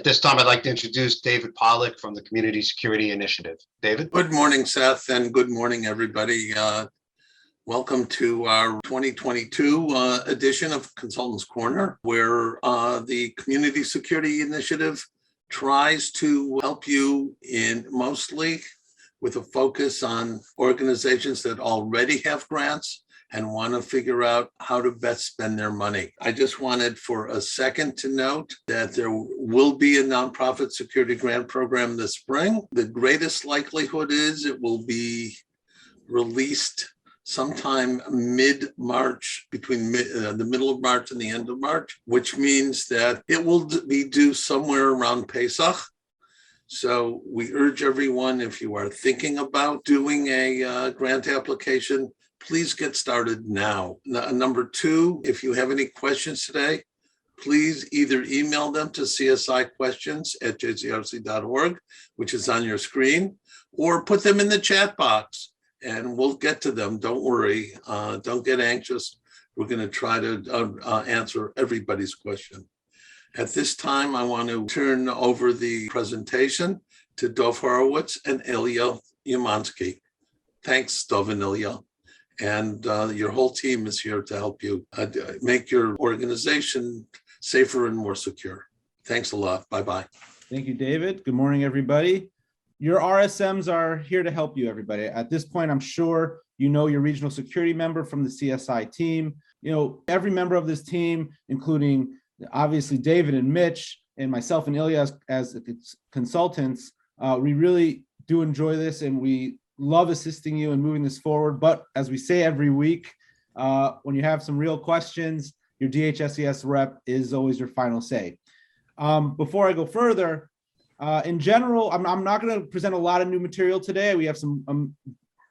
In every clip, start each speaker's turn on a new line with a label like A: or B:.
A: this time, I'd like to introduce David Pollack from the Community Security Initiative. David?
B: Good morning, Seth, and good morning, everybody. Welcome to our 2022 edition of Consultants Corner, where the Community Security Initiative tries to help you in mostly with a focus on organizations that already have grants and want to figure out how to best spend their money. I just wanted for a second to note that there will be a nonprofit security grant program this spring. The greatest likelihood is it will be released sometime mid-March, between the middle of March and the end of March, which means that it will be due somewhere around Pesach. So we urge everyone, if you are thinking about doing a grant application, please get started now. Number two, if you have any questions today, please either email them to csiquestions@jcrc.org, which is on your screen, or put them in the chat box and we'll get to them. Don't worry. Don't get anxious. We're going to try to answer everybody's question. At this time, I want to turn over the presentation to Dov Horowitz and Ilya Yamansky. Thanks, Dov and Ilya. And your whole team is here to help you make your organization safer and more secure. Thanks a lot. Bye-bye.
C: Thank you, David. Good morning, everybody. Your RSMs are here to help you, everybody. At this point, I'm sure you know your regional security member from the CSI team. You know, every member of this team, including obviously David and Mitch and myself and Ilya as consultants, we really do enjoy this and we love assisting you in moving this forward. But as we say every week, when you have some real questions, your DHSES rep is always your final say. Before I go further, in general, I'm not going to present a lot of new material today. We have some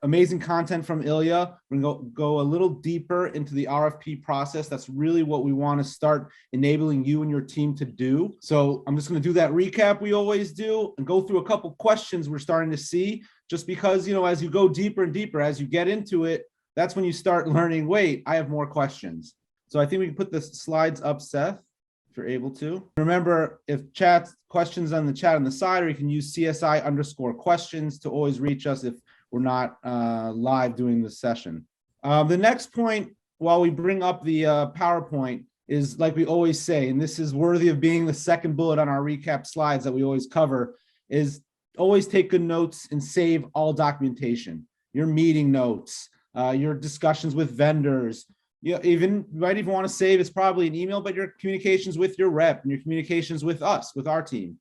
C: amazing content from Ilya. We're going to go a little deeper into the RFP process. That's really what we want to start enabling you and your team to do. So I'm just going to do that recap we always do and go through a couple questions we're starting to see, just because, you know, as you go deeper and deeper, as you get into it, that's when you start learning, wait, I have more questions. So I think we can put the slides up, Seth, if you're able to. Remember, if questions on the chat on the side, or you can use CSI_questions to always reach us if we're not live doing this session. The next point, while we bring up the PowerPoint, is like we always say, and this is worthy of being the second bullet on our recap slides that we always cover, is always take good notes and save all documentation, your meeting notes, your discussions with vendors. You might even want to save, it's probably an email, but your communications with your rep and your communications with us, with our team.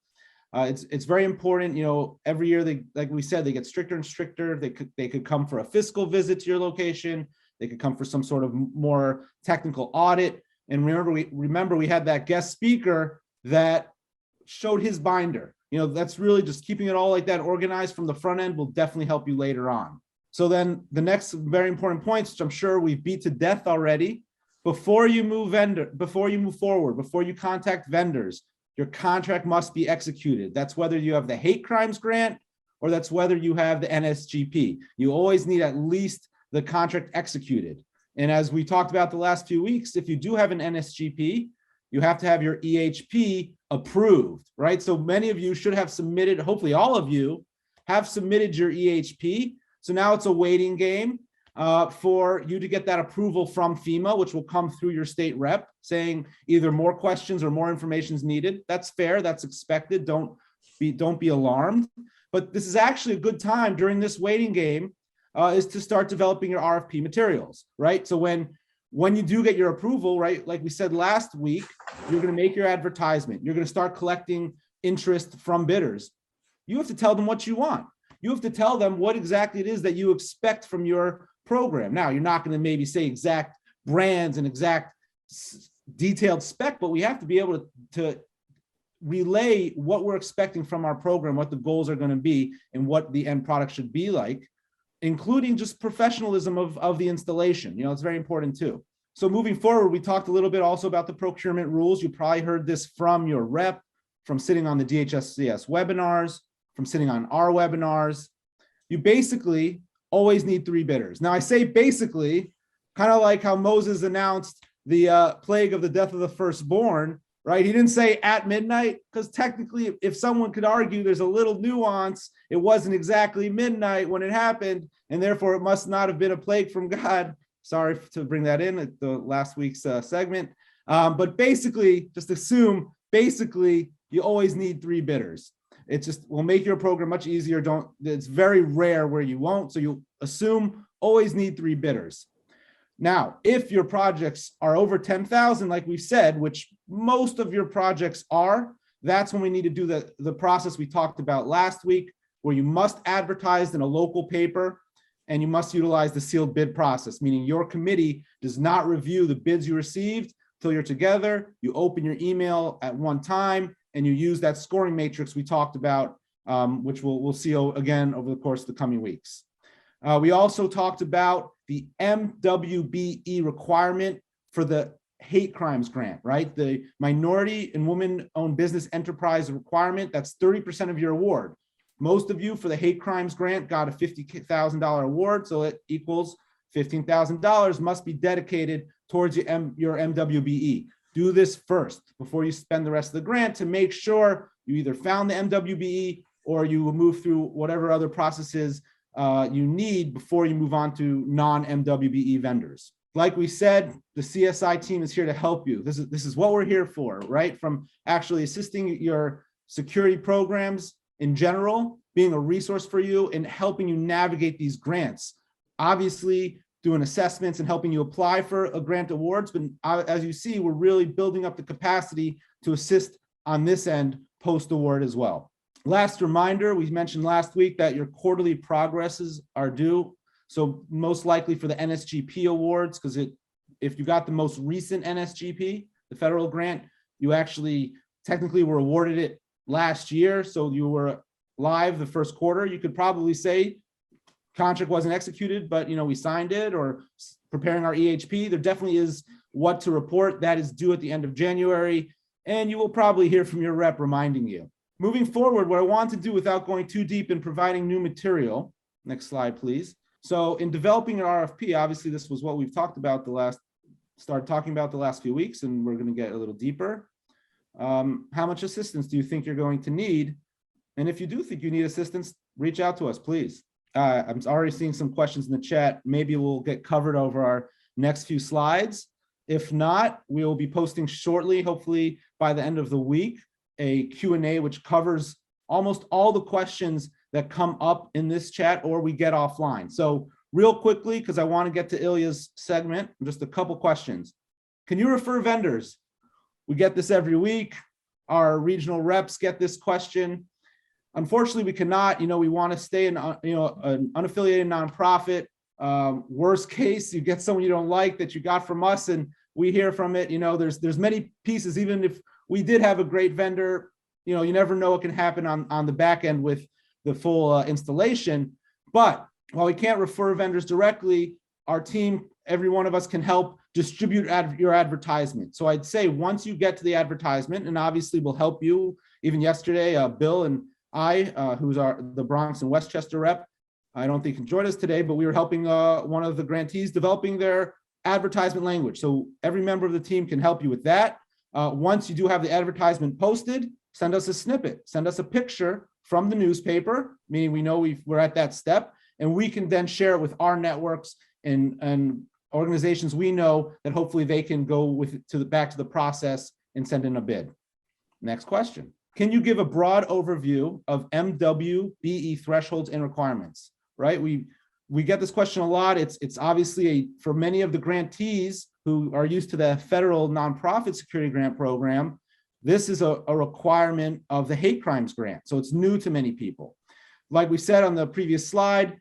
C: It's very important. You know, every year they, like we said, they get stricter and stricter. They could come for a fiscal visit to your location. They could come for some sort of more technical audit. And remember we had that guest speaker that showed his binder. You know, that's really just keeping it all like that organized from the front end will definitely help you later on. So then the next very important points, which I'm sure we've beat to death already, before you move forward, before you contact vendors, your contract must be executed. That's whether you have the hate crimes grant or that's whether you have the NSGP. You always need at least the contract executed. And as we talked about the last few weeks, if you do have an NSGP, you have to have your EHP approved, right? So many of you should have submitted, hopefully all of you have submitted your EHP. So now it's a waiting game for you to get that approval from FEMA, which will come through your state rep saying either more questions or more information is needed. That's fair, that's expected, don't be alarmed. But this is actually a good time during this waiting game is to start developing your RFP materials, right? So when you do get your approval, right, like we said last week, you're gonna make your advertisement. You're gonna start collecting interest from bidders. You have to tell them what you want. You have to tell them what exactly it is that you expect from your program. Now, you're not going to maybe say exact brands and exact detailed spec, but we have to be able to relay what we're expecting from our program, what the goals are going to be, and what the end product should be like, including just professionalism of the installation. You know, it's very important too. So moving forward, we talked a little bit also about the procurement rules. You probably heard this from your rep, from sitting on the DHSCS webinars, from sitting on our webinars. You basically always need 3 bidders. Now I say basically, kind of like how Moses announced the plague of the death of the firstborn. right? He didn't say at midnight, because technically, if someone could argue there's a little nuance, it wasn't exactly midnight when it happened, and therefore it must not have been a plague from God. Sorry to bring that in at the last week's segment. But basically, just assume, basically, you always need 3 bidders. It just will make your program much easier. It's very rare where you won't. So you assume always need 3 bidders. Now, if your projects are over 10,000, like we said, which most of your projects are, that's when we need to do the process we talked about last week, where you must advertise in a local paper and you must utilize the sealed bid process, meaning your committee does not review the bids you received till you're together. You open your email at one time and you use that scoring matrix we talked about, which we'll see again over the course of the coming weeks. We also talked about the MWBE requirement for the hate crimes grant, right? The minority and woman-owned business enterprise requirement, that's 30% of your award. Most of you for the hate crimes grant got a $50,000 award, so it equals $15,000 must be dedicated towards your MWBE. Do this first before you spend the rest of the grant to make sure you either found the MWBE or you will move through whatever other processes you need before you move on to non-MWBE vendors. Like we said, the CSI team is here to help you. This is what we're here for, right? From actually assisting your security programs in general, being a resource for you and helping you navigate these grants. Obviously, doing assessments and helping you apply for a grant awards, but as you see, we're really building up the capacity to assist on this end post-award as well. Last reminder, we mentioned last week that your quarterly progresses are due. So most likely for the NSGP awards, because if you got the most recent NSGP, the federal grant, you actually technically were awarded it last year. So you were live the first quarter. You could probably say contract wasn't executed, but we signed it, or preparing our EHP. There definitely is what to report. That is due at the end of January. And you will probably hear from your rep reminding you. Moving forward, what I want to do without going too deep in providing new material, next slide, please. So in developing an RFP, obviously this was what we've talked about the last few weeks, and we're going to get a little deeper. How much assistance do you think you're going to need? And if you do think you need assistance, reach out to us, please. I'm already seeing some questions in the chat. Maybe we'll get covered over our next few slides. If not, we will be posting shortly, hopefully by the end of the week, a Q&A which covers almost all the questions that come up in this chat or we get offline. So real quickly, because I want to get to Ilya's segment, just a couple questions. Can you refer vendors? We get this every week. Our regional reps get this question. Unfortunately, we cannot. We want to stay in an unaffiliated nonprofit. Worst case, you get someone you don't like that you got from us and we hear from it. There's many pieces. Even if we did have a great vendor, you never know what can happen on the back end with the full installation. But while we can't refer vendors directly, our team, every one of us can help distribute your advertisement. So I'd say once you get to the advertisement, and obviously we'll help you. Even yesterday, Bill and I, who's the Bronx and Westchester rep, I don't think he can join us today, but we were helping one of the grantees developing their advertisement language. So every member of the team can help you with that. Once you do have the advertisement posted, send us a snippet, send us a picture from the newspaper, meaning we know we're at that step, and we can then share it with our networks and organizations we know that hopefully they can go back to the process and send in a bid. Next question. Can you give a broad overview of MWBE thresholds and requirements? Right? We get this question a lot. It's obviously for many of the grantees who are used to the federal nonprofit security grant program, this is a requirement of the hate crimes grant. So it's new to many people. Like we said on the previous slide,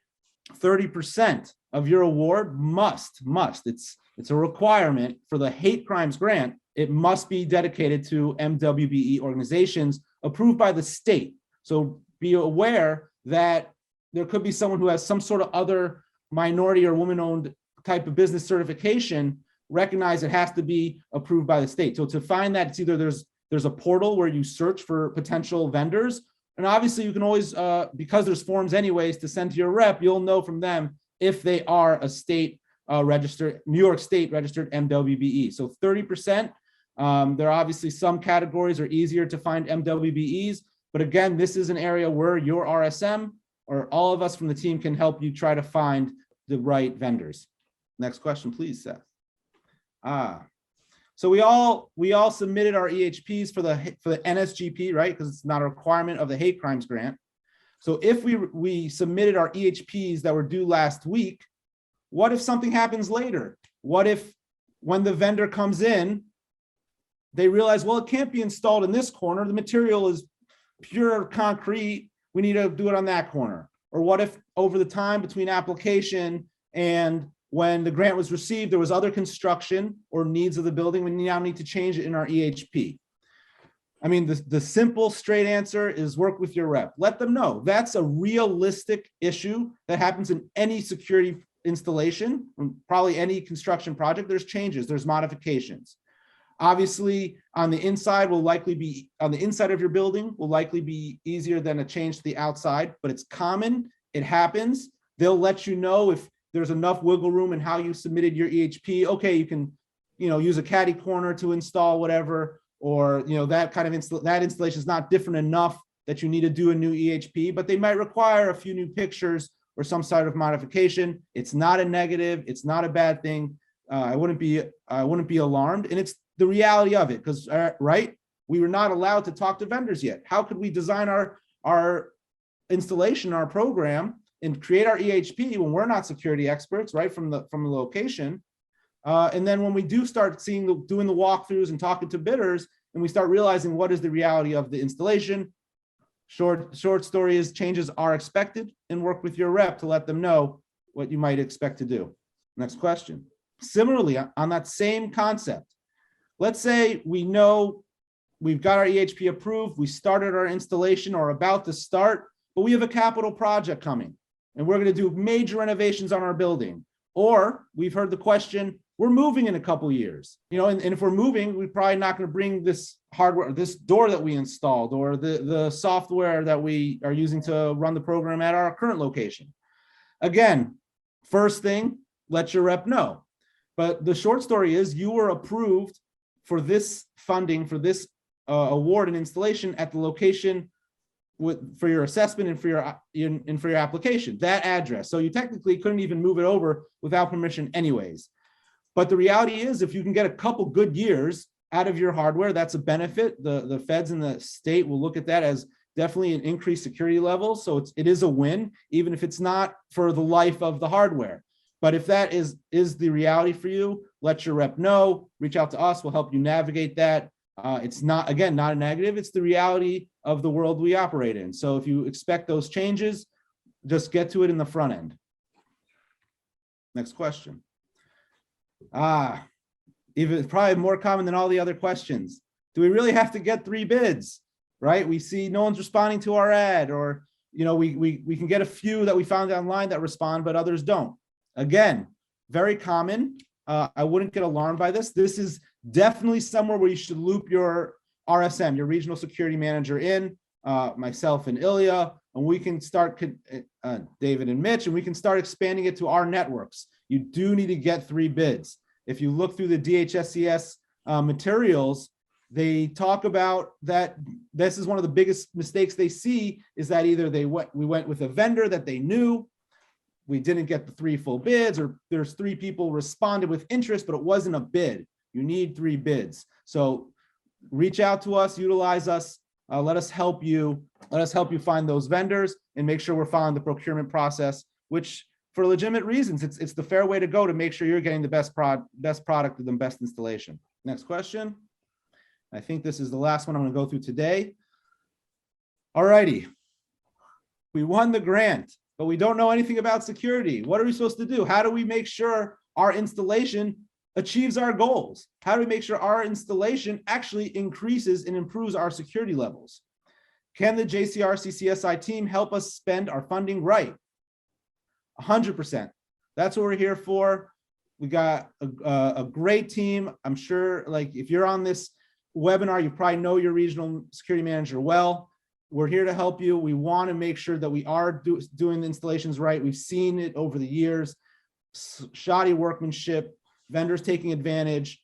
C: 30% of your award must, it's a requirement for the hate crimes grant. It must be dedicated to MWBE organizations approved by the state. So be aware that there could be someone who has some sort of other minority or woman-owned type of business certification. Recognize it has to be approved by the state. So to find that, it's either there's a portal where you search for potential vendors, and obviously you can always, because there's forms anyways to send to your rep, you'll know from them if they are a state registered, New York State registered MWBE. So 30%, There are obviously some categories are easier to find MWBEs, but again, this is an area where your RSM or all of us from the team can help you try to find the right vendors. Next question, please, Seth. So we all submitted our EHPs for the NSGP, right? Because it's not a requirement of the hate crimes grant. So if we submitted our EHPs that were due last week, what if something happens later? What if when the vendor comes in, they realize, well, it can't be installed in this corner. The material is pure concrete. We need to do it on that corner. Or what if over the time between application and when the grant was received, there was other construction or needs of the building, we now need to change it in our EHP. I mean, the simple straight answer is work with your rep. Let them know that's a realistic issue that happens in any security installation, probably any construction project. There's changes, there's modifications. Obviously, on the inside will likely be, on the inside of your building will likely be easier than a change to the outside, but it's common, it happens. They'll let you know if there's enough wiggle room in how you submitted your EHP. Okay, you can, use a caddy corner to install whatever, or, that kind of that installation is not different enough that you need to do a new EHP, but they might require a few new pictures or some sort of modification. It's not a negative, it's not a bad thing. I wouldn't be alarmed, and it's the reality of it, because right, we were not allowed to talk to vendors yet. How could we design our installation, our program, and create our EHP when we're not security experts, right, from the location? And then when we do start doing the walkthroughs and talking to bidders, and we start realizing what is the reality of the installation, short story is changes are expected, and work with your rep to let them know what you might expect to do. Next question. Similarly, on that same concept, let's say we know we've got our EHP approved, we started our installation or about to start, but we have a capital project coming and we're going to do major renovations on our building. Or we've heard the question, we're moving in a couple of years, and if we're moving, we're probably not going to bring this hardware, this door that we installed, or the software that we are using to run the program at our current location. Again, first thing, let your rep know. But the short story is you were approved for this funding, for this award and installation at the location for your assessment and for your application, that address. So you technically couldn't even move it over without permission anyways. But the reality is, if you can get a couple good years out of your hardware, that's a benefit. The feds and the state will look at that as definitely an increased security level. So it is a win, even if it's not for the life of the hardware. But if that is the reality for you, let your rep know, reach out to us, we'll help you navigate that. It's not a negative, it's the reality of the world we operate in. So if you expect those changes, just get to it in the front end. Next question. Even probably more common than all the other questions. Do we really have to get 3 bids, right? We see no one's responding to our ad, or, we can get a few that we found online that respond, but others don't. Again, very common. I wouldn't get alarmed by this. This is definitely somewhere where you should loop your RSM, your regional security manager in, myself and Ilya, and we can start, David and Mitch, and we can start expanding it to our networks. You do need to get 3 bids. If you look through the DHSCS materials, they talk about that. This is one of the biggest mistakes they see, is that either we went with a vendor that they knew, we didn't get the 3 full bids, or there's 3 people responded with interest, but it wasn't a bid. You need 3 bids. So reach out to us, utilize us, let us help you find those vendors and make sure we're following the procurement process, which for legitimate reasons, it's the fair way to go to make sure you're getting the best product with the best installation. Next question. I think this is the last one I'm going to go through today. All righty. We won the grant, but we don't know anything about security. What are we supposed to do? How do we make sure our installation achieves our goals? How do we make sure our installation actually increases and improves our security levels? Can the JCRC-CSI team help us spend our funding right? 100%. That's what we're here for. We got a great team. I'm sure, like, if you're on this webinar, you probably know your regional security manager well. We're here to help you. We want to make sure that we are doing the installations right. We've seen it over the years, shoddy workmanship, vendors taking advantage.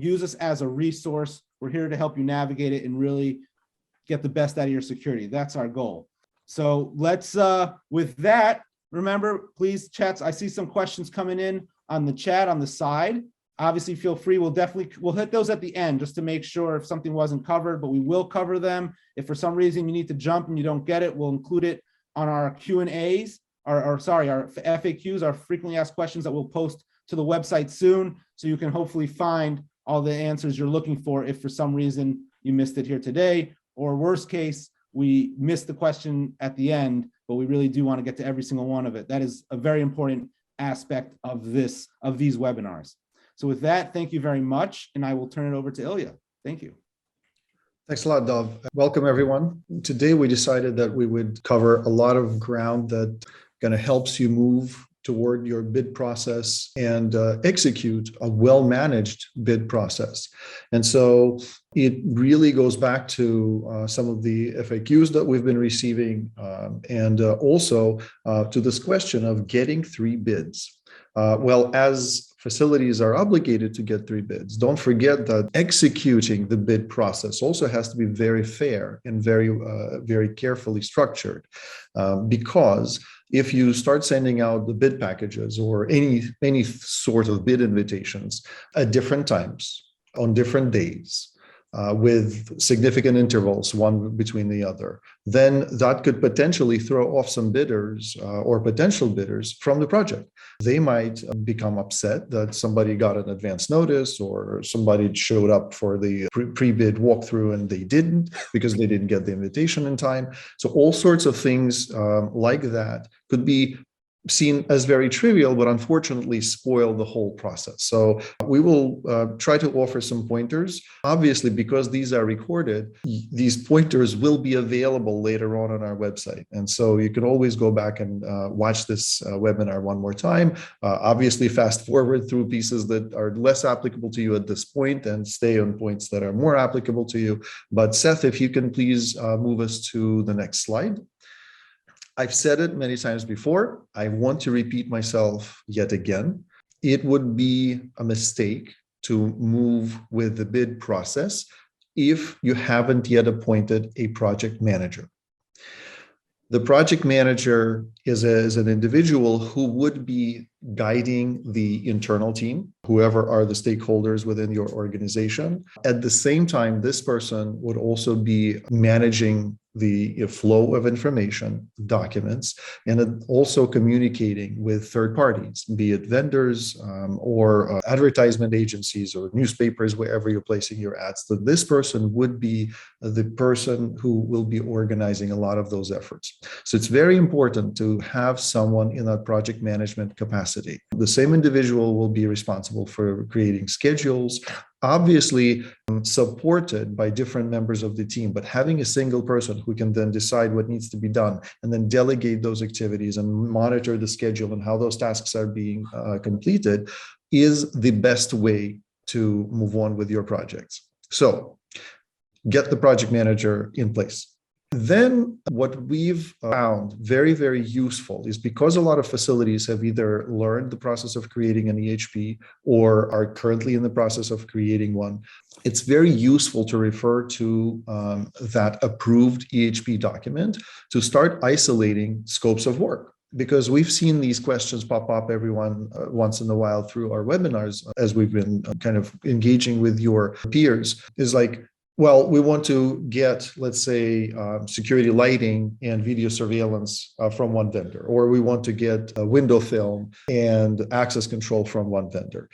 C: use us as a resource. We're here to help you navigate it and really get the best out of your security. That's our goal. So let's, with that, remember, please, chats, I see some questions coming in on the chat on the side. Obviously, feel free. We'll hit those at the end just to make sure if something wasn't covered, but we will cover them. If for some reason you need to jump and you don't get it, we'll include it on our Q&As, our FAQs, our frequently asked questions that we'll post to the website soon. So you can hopefully find all the answers you're looking for if for some reason you missed it here today, or worst case, we missed the question at the end, but we really do want to get to every single one of it. That is a very important aspect of these webinars. So with that, thank you very much. And I will turn it over to Ilya. Thank you.
D: Thanks a lot, Dov. Welcome, everyone. Today, we decided that we would cover a lot of ground that kind of helps you move toward your bid process and execute a well-managed bid process. And so it really goes back to some of the FAQs that we've been receiving and also to this question of getting 3 bids. Well, as facilities are obligated to get 3 bids, don't forget that executing the bid process also has to be very fair and very carefully structured, because if you start sending out the bid packages or any sort of bid invitations at different times, on different days, with significant intervals, one between the other, then that could potentially throw off some bidders or potential bidders from the project. They might become upset that somebody got an advance notice or somebody showed up for the pre-bid walkthrough and they didn't because they didn't get the invitation in time. So all sorts of things like that could be seen as very trivial, but unfortunately spoil the whole process. So we will try to offer some pointers. Obviously, because these are recorded, these pointers will be available later on our website. And so you can always go back and watch this webinar one more time. Obviously, fast forward through pieces that are less applicable to you at this point and stay on points that are more applicable to you. But Seth, if you can please move us to the next slide. I've said it many times before. I want to repeat myself yet again. It would be a mistake to move with the bid process if you haven't yet appointed a project manager. The project manager is an individual who would be guiding the internal team, whoever are the stakeholders within your organization. At the same time, this person would also be managing the flow of information, documents, and also communicating with third parties, be it vendors or advertisement agencies or newspapers, wherever you're placing your ads. So this person would be the person who will be organizing a lot of those efforts. So it's very important to have someone in that project management capacity. The same individual will be responsible for creating schedules, obviously supported by different members of the team, but having a single person who can then decide what needs to be done and then delegate those activities and monitor the schedule and how those tasks are being completed is the best way to move on with your projects. So get the project manager in place. Then what we've found very, very useful is because a lot of facilities have either learned the process of creating an EHP or are currently in the process of creating one, it's very useful to refer to that approved EHP document to start isolating scopes of work. Because we've seen these questions pop up once in a while through our webinars as we've been kind of engaging with your peers, is like, well, we want to get, let's say, security lighting and video surveillance from one vendor, or we want to get window film and access control from one vendor.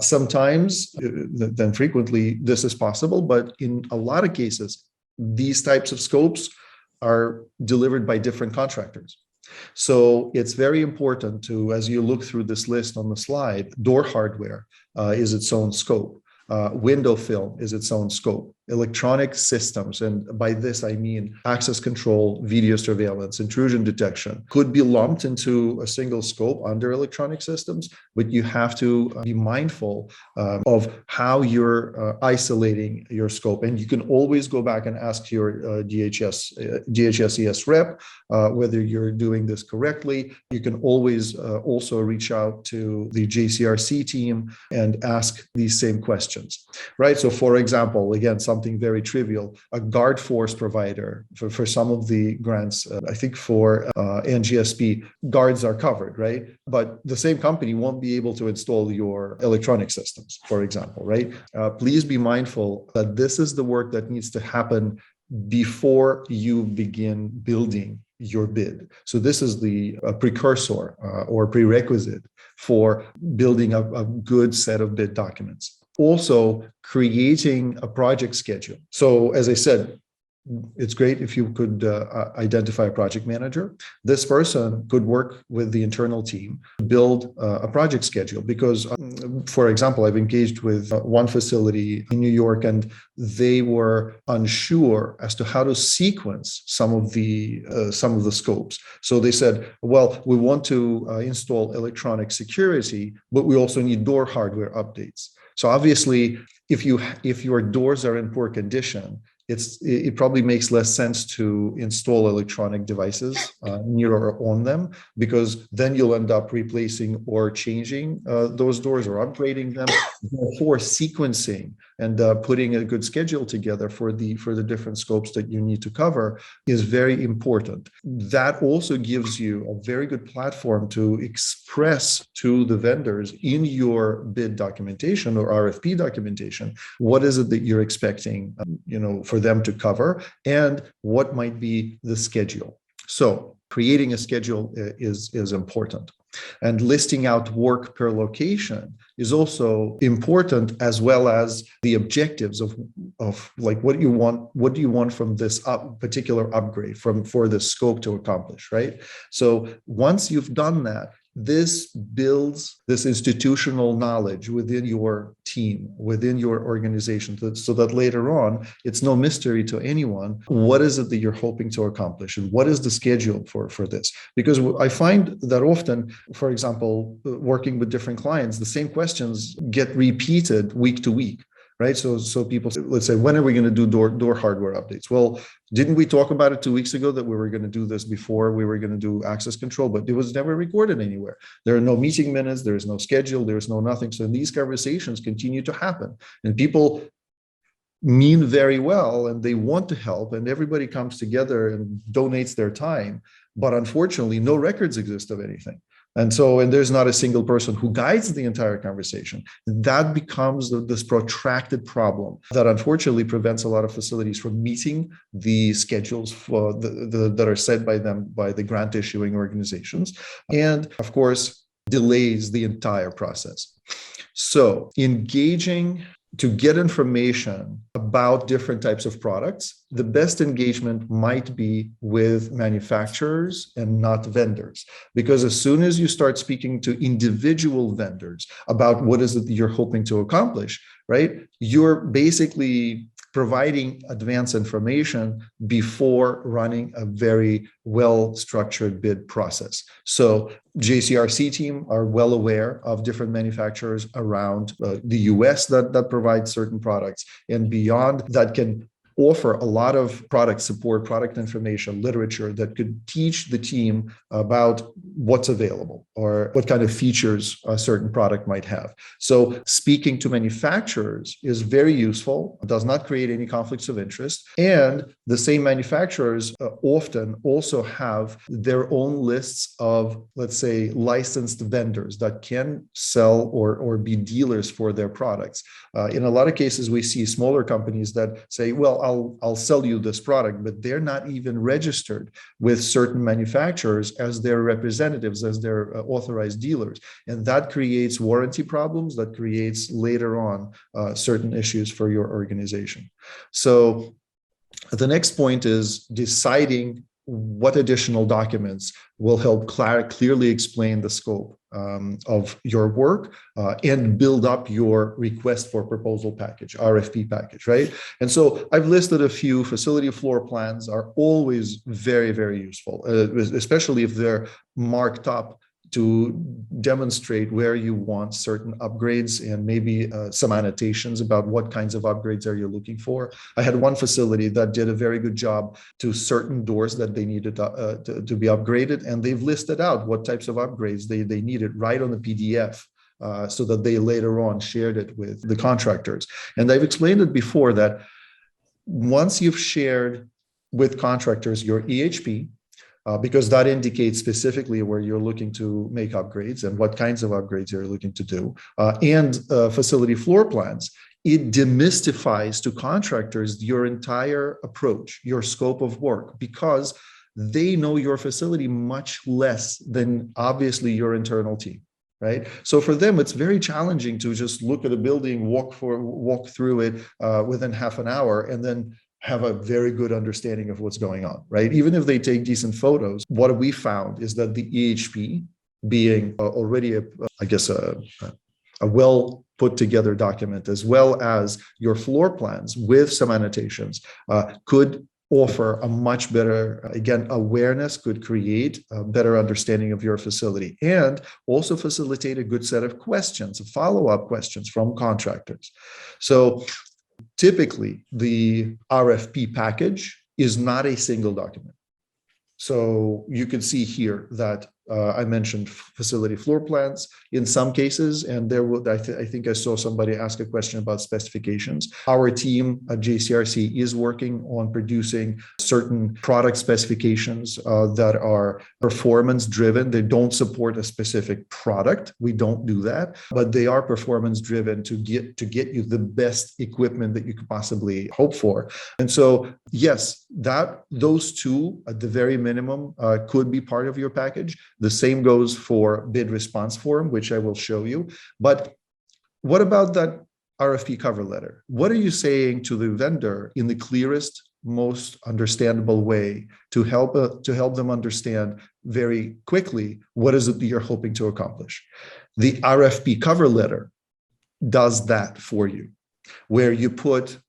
D: Sometimes, then frequently, this is possible, but in a lot of cases, these types of scopes are delivered by different contractors. So it's very important to, as you look through this list on the slide, door hardware is its own scope. Window film is its own scope. electronic systems, and by this I mean access control, video surveillance, intrusion detection, could be lumped into a single scope under electronic systems, but you have to be mindful of how you're isolating your scope. And you can always go back and ask your DHS rep whether you're doing this correctly. You can always also reach out to the JCRC team and ask these same questions, right? So for example, again, something very trivial, a guard force provider for some of the grants, I think for NGSP, guards are covered, right? But the same company won't be able to install your electronic systems, for example, right? Please be mindful that this is the work that needs to happen before you begin building your bid. So this is the precursor or prerequisite for building a good set of bid documents. Also, creating a project schedule. So as I said, it's great if you could identify a project manager. This person could work with the internal team, build a project schedule, because, for example, I've engaged with one facility in New York, and they were unsure as to how to sequence some of the scopes. So they said, well, we want to install electronic security, but we also need door hardware updates. So obviously, if your doors are in poor condition, it probably makes less sense to install electronic devices near or on them, because then you'll end up replacing or changing those doors or upgrading them. Therefore, sequencing and putting a good schedule together for the different scopes that you need to cover is very important. That also gives you a very good platform to express to the vendors in your bid documentation or RFP documentation, what is it that you're expecting, for them to cover, and what might be the schedule. So creating a schedule is important. And listing out work per location is also important, as well as the objectives of like what do you want from this particular upgrade for the scope to accomplish, right? So once you've done that, this builds this institutional knowledge within your team, within your organization, so that later on, it's no mystery to anyone, what is it that you're hoping to accomplish and what is the schedule for this? Because I find that often, for example, working with different clients, the same questions get repeated week to week. Right. So people say, let's say, when are we going to do door hardware updates? Well, didn't we talk about it 2 weeks ago that we were going to do this before we were going to do access control, but it was never recorded anywhere. There are no meeting minutes. There is no schedule. There is no nothing. So these conversations continue to happen, and people mean very well and they want to help, and everybody comes together and donates their time. But unfortunately, no records exist of anything. And there's not a single person who guides the entire conversation. That becomes this protracted problem that unfortunately prevents a lot of facilities from meeting the schedules for that are set by them, by the grant issuing organizations, and of course, delays the entire process. So engaging to get information about different types of products, the best engagement might be with manufacturers and not vendors. Because as soon as you start speaking to individual vendors about what is it that you're hoping to accomplish, right, you're basically providing advanced information before running a very well-structured bid process. So JCRC team are well aware of different manufacturers around the US that provide certain products, and beyond that can offer a lot of product support, product information, literature that could teach the team about what's available or what kind of features a certain product might have. So speaking to manufacturers is very useful, does not create any conflicts of interest. And the same manufacturers often also have their own lists of, let's say, licensed vendors that can sell or be dealers for their products. In a lot of cases, we see smaller companies that say, well, I'll sell you this product, but they're not even registered with certain manufacturers as their representatives, as their authorized dealers. And that creates warranty problems, that creates later on certain issues for your organization. So the next point is deciding what additional documents will help clearly explain the scope of your work and build up your request for proposal package, RFP package, right? And so I've listed a few. Facility floor plans are always very, very useful, especially if they're marked up to demonstrate where you want certain upgrades and maybe some annotations about what kinds of upgrades are you looking for. I had one facility that did a very good job to certain doors that they needed to be upgraded, and they've listed out what types of upgrades they needed right on the PDF. So that they later on shared it with the contractors. And I've explained it before that once you've shared with contractors your EHP, because that indicates specifically where you're looking to make upgrades and what kinds of upgrades you're looking to do, and facility floor plans, it demystifies to contractors your entire approach, your scope of work, because they know your facility much less than obviously your internal team. Right. So for them, it's very challenging to just look at a building, walk through it within half an hour, and then have a very good understanding of what's going on. Right. Even if they take decent photos, what we found is that the EHP, being already a well put together document, as well as your floor plans with some annotations, could offer a much better, again, awareness, could create a better understanding of your facility, and also facilitate a good set of questions, follow-up questions from contractors. So typically, the RFP package is not a single document. So you can see here that I mentioned facility floor plans in some cases, and there will, I think I saw somebody ask a question about specifications. Our team at JCRC is working on producing certain product specifications that are performance driven. They don't support a specific product. We don't do that, but they are performance driven to get you the best equipment that you could possibly hope for. And so, yes, those two at the very minimum could be part of your package. The same goes for bid response form, which I will show you. But what about that RFP cover letter? What are you saying to the vendor in the clearest, most understandable way to help them understand very quickly what is it that you're hoping to accomplish? The RFP cover letter does that for you, where you put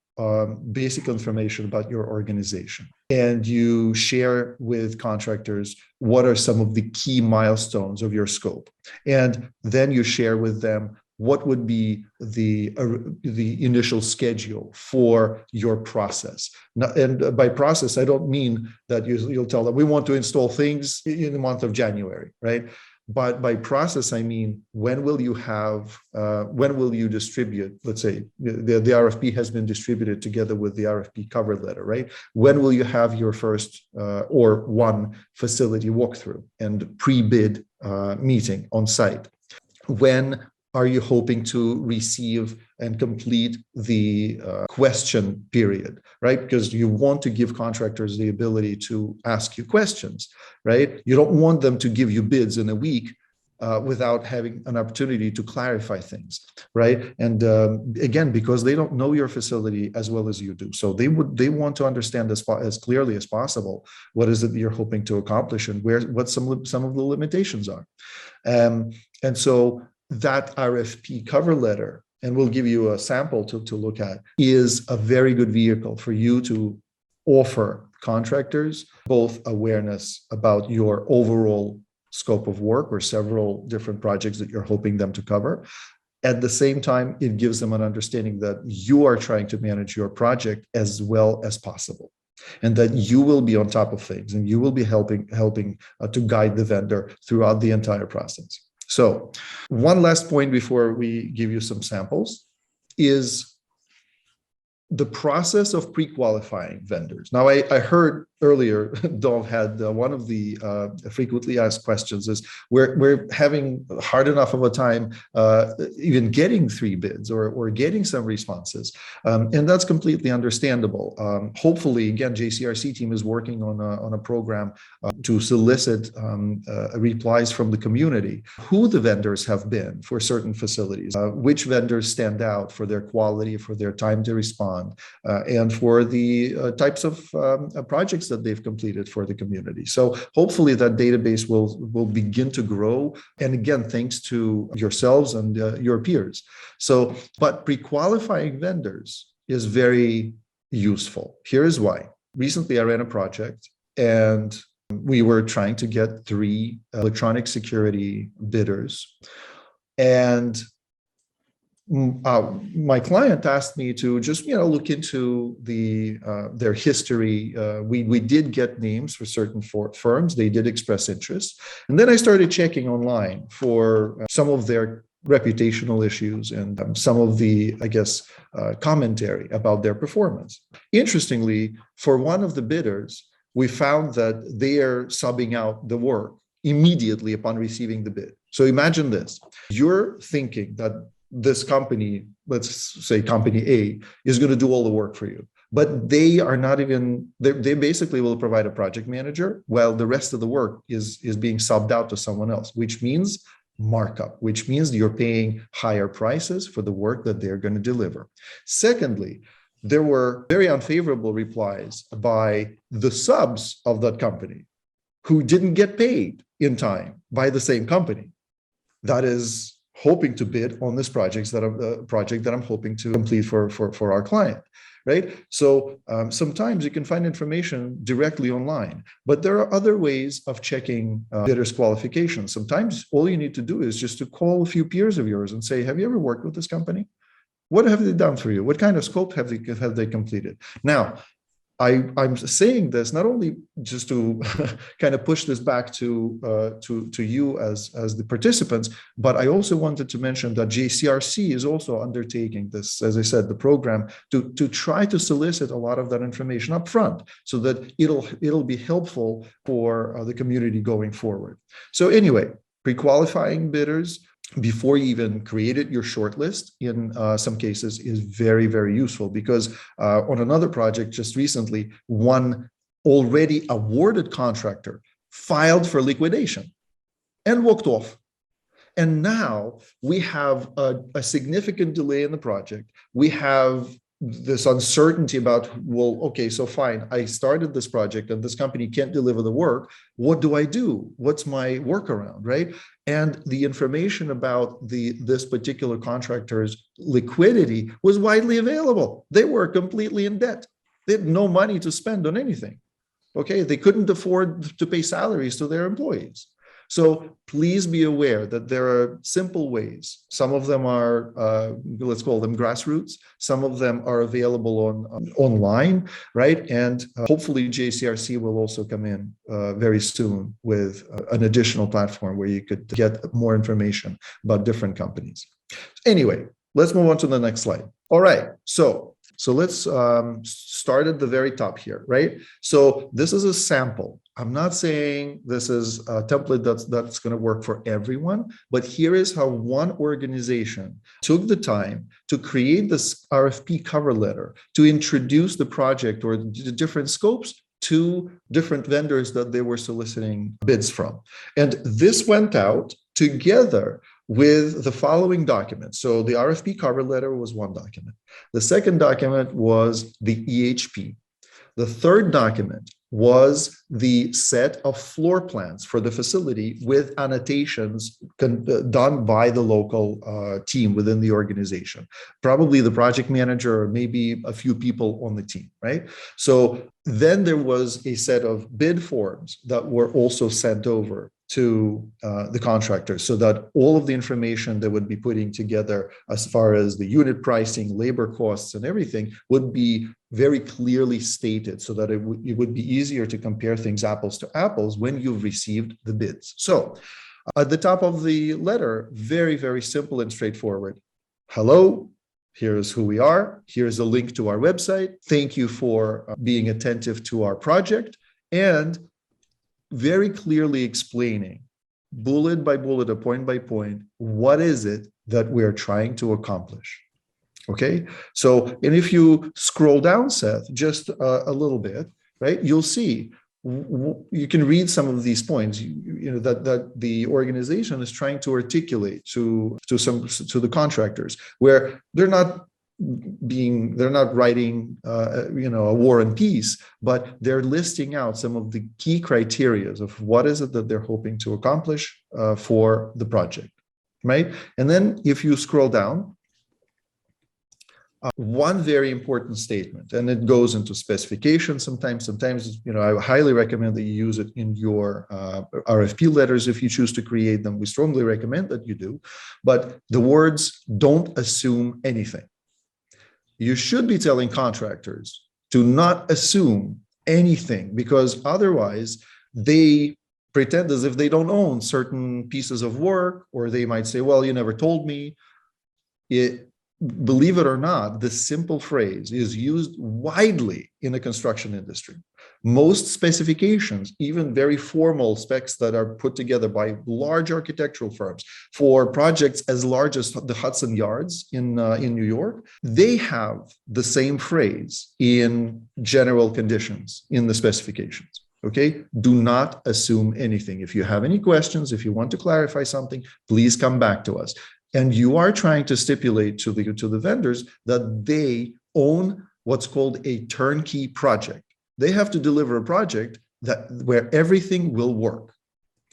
D: basic information about your organization, and you share with contractors what are some of the key milestones of your scope, and then you share with them what would be the initial schedule for your process. Now, and by process, I don't mean that you'll tell them we want to install things in the month of January, right? But by process, I mean, when will you distribute, let's say the RFP has been distributed together with the RFP cover letter, right? When will you have your first or one facility walkthrough and pre-bid meeting on site? When are you hoping to receive and complete the question period, right? Because you want to give contractors the ability to ask you questions, right? You don't want them to give you bids in a week without having an opportunity to clarify things, right? And again, because they don't know your facility as well as you do, so they want to understand as clearly as possible what is it that you're hoping to accomplish and what some of the limitations are, and so that RFP cover letter, and we'll give you a sample to look at, is a very good vehicle for you to offer contractors both awareness about your overall scope of work or several different projects that you're hoping them to cover. At the same time, it gives them an understanding that you are trying to manage your project as well as possible, and that you will be on top of things and you will be helping to guide the vendor throughout the entire process. So one last point before we give you some samples is the process of pre-qualifying vendors. Now, I heard earlier, Dov had one of the frequently asked questions is we're having hard enough of a time even getting 3 bids or getting some responses. And that's completely understandable. Hopefully, again, JCRC team is working on a program to solicit replies from the community, who the vendors have been for certain facilities, which vendors stand out for their quality, for their time to respond, and for the types of projects projects that they've completed for the community. So hopefully that database will begin to grow. And again, thanks to yourselves and your peers. So, but pre-qualifying vendors is very useful. Here is why. Recently, I ran a project and we were trying to get 3 electronic security bidders. And my client asked me to just look into their history. We did get names for certain firms. They did express interest, and then I started checking online for some of their reputational issues and some of the, commentary about their performance. Interestingly, for one of the bidders, we found that they are subbing out the work immediately upon receiving the bid. So imagine this: you're thinking that this company, let's say company A, is going to do all the work for you, but they are not even, they basically will provide a project manager while the rest of the work is being subbed out to someone else, which means markup, which means you're paying higher prices for the work that they're going to deliver. Secondly, there were very unfavorable replies by the subs of that company who didn't get paid in time by the same company that is hoping to bid on this project that I'm hoping to complete for our client, right? So sometimes you can find information directly online, but there are other ways of checking bidders' qualifications. Sometimes all you need to do is just to call a few peers of yours and say, have you ever worked with this company? What have they done for you? What kind of scope have they completed? Now, I'm saying this not only just to kind of push this back to you as the participants, but I also wanted to mention that JCRC is also undertaking this, as I said, the program to try to solicit a lot of that information up front so that it'll be helpful for the community going forward. So anyway, pre-qualifying bidders before you even created your shortlist in some cases is very, very useful, because on another project just recently, one already awarded contractor filed for liquidation and walked off. And now we have a significant delay in the project. We have this uncertainty about, well, okay, so fine, I started this project and this company can't deliver the work. What do I do? What's my workaround, right? And the information about this particular contractor's liquidity was widely available. They were completely in debt. They had no money to spend on anything. Okay, they couldn't afford to pay salaries to their employees. So please be aware that there are simple ways. Some of them are, let's call them grassroots. Some of them are available online, right? And hopefully JCRC will also come in very soon with an additional platform where you could get more information about different companies. Anyway, let's move on to the next slide. All right, so let's start at the very top here, right? So this is a sample. I'm not saying this is a template that's going to work for everyone, but here is how one organization took the time to create this RFP cover letter to introduce the project or the different scopes to different vendors that they were soliciting bids from. And this went out together with the following documents. So the RFP cover letter was one document. The second document was the EHP. The third document was the set of floor plans for the facility with annotations done by the local team within the organization, probably the project manager or maybe a few people on the team, right? So then there was a set of bid forms that were also sent over to the contractors so that all of the information they would be putting together as far as the unit pricing, labor costs, and everything would be very clearly stated so that it would be easier to compare things apples to apples when you've received the bids. So at the top of the letter, very, very simple and straightforward. Hello, here's who we are. Here's a link to our website. Thank you for being attentive to our project. And very clearly explaining bullet by bullet, or point by point, what is it that we're trying to accomplish. Okay, so, and if you scroll down, Seth, just a little bit, right, you'll see, you can read some of these points, you know, that the organization is trying to articulate to the contractors, where they're not they're not writing, a war and peace, but they're listing out some of the key criteria of what is it that they're hoping to accomplish for the project, right? And then if you scroll down, one very important statement, and it goes into specifications sometimes, I highly recommend that you use it in your RFP letters if you choose to create them. We strongly recommend that you do, but the words "don't assume anything." You should be telling contractors to not assume anything, because otherwise they pretend as if they don't own certain pieces of work, or they might say, well, you never told me. Believe it or not, this simple phrase is used widely in the construction industry. Most specifications, even very formal specs that are put together by large architectural firms for projects as large as the Hudson Yards in New York, they have the same phrase in general conditions in the specifications. Okay, do not assume anything. If you have any questions, if you want to clarify something, please come back to us. And you are trying to stipulate to the vendors that they own what's called a turnkey project. They have to deliver a project where everything will work.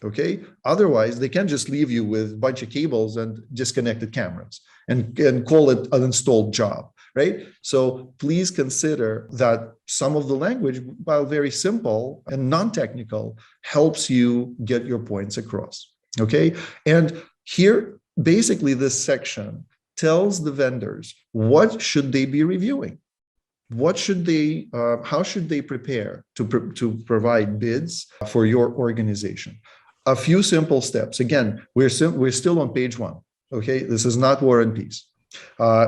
D: Okay. Otherwise, they can't just leave you with a bunch of cables and disconnected cameras and call it an installed job. Right. So please consider that some of the language, while very simple and non-technical, helps you get your points across. Okay. And here, basically, this section tells the vendors what should they be reviewing, what should they, how should they prepare to provide bids for your organization. A few simple steps. Again, we're still on page 1. Okay, this is not War and Peace.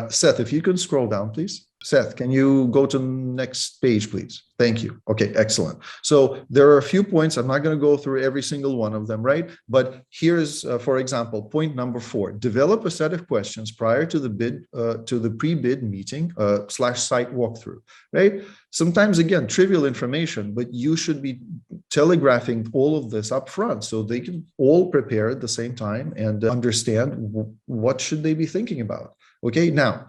D: Seth, if you can scroll down, please. Seth, can you go to the next page, please? Thank you. Okay, excellent. So there are a few points. I'm not going to go through every single one of them, right? But here's, for example, point number 4. Develop a set of questions prior to the bid, to the pre-bid meeting / site walkthrough, right? Sometimes, again, trivial information, but you should be telegraphing all of this up front so they can all prepare at the same time and understand what should they be thinking about. Okay, now,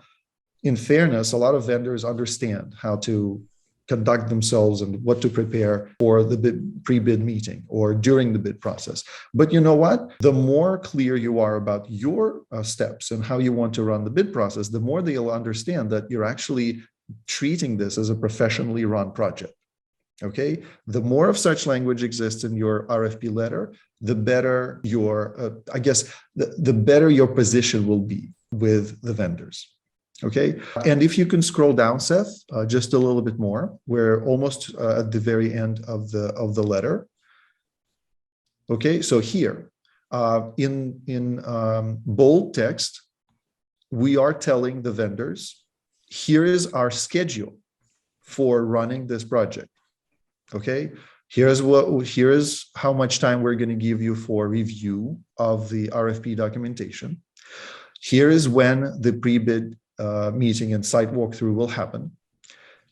D: in fairness, a lot of vendors understand how to conduct themselves and what to prepare for the pre-bid meeting or during the bid process. But you know what? The more clear you are about your steps and how you want to run the bid process, the more they'll understand that you're actually treating this as a professionally run project. Okay, the more of such language exists in your RFP letter, the better your, the better your position will be with the vendors. Okay, and if you can scroll down, Seth, just a little bit more, we're almost at the very end of the letter. Okay, so here in bold text, we are telling the vendors, here is our schedule for running this project. Okay, here is how much time we're going to give you for review of the RFP documentation. Here is when the pre-bid meeting and site walkthrough will happen.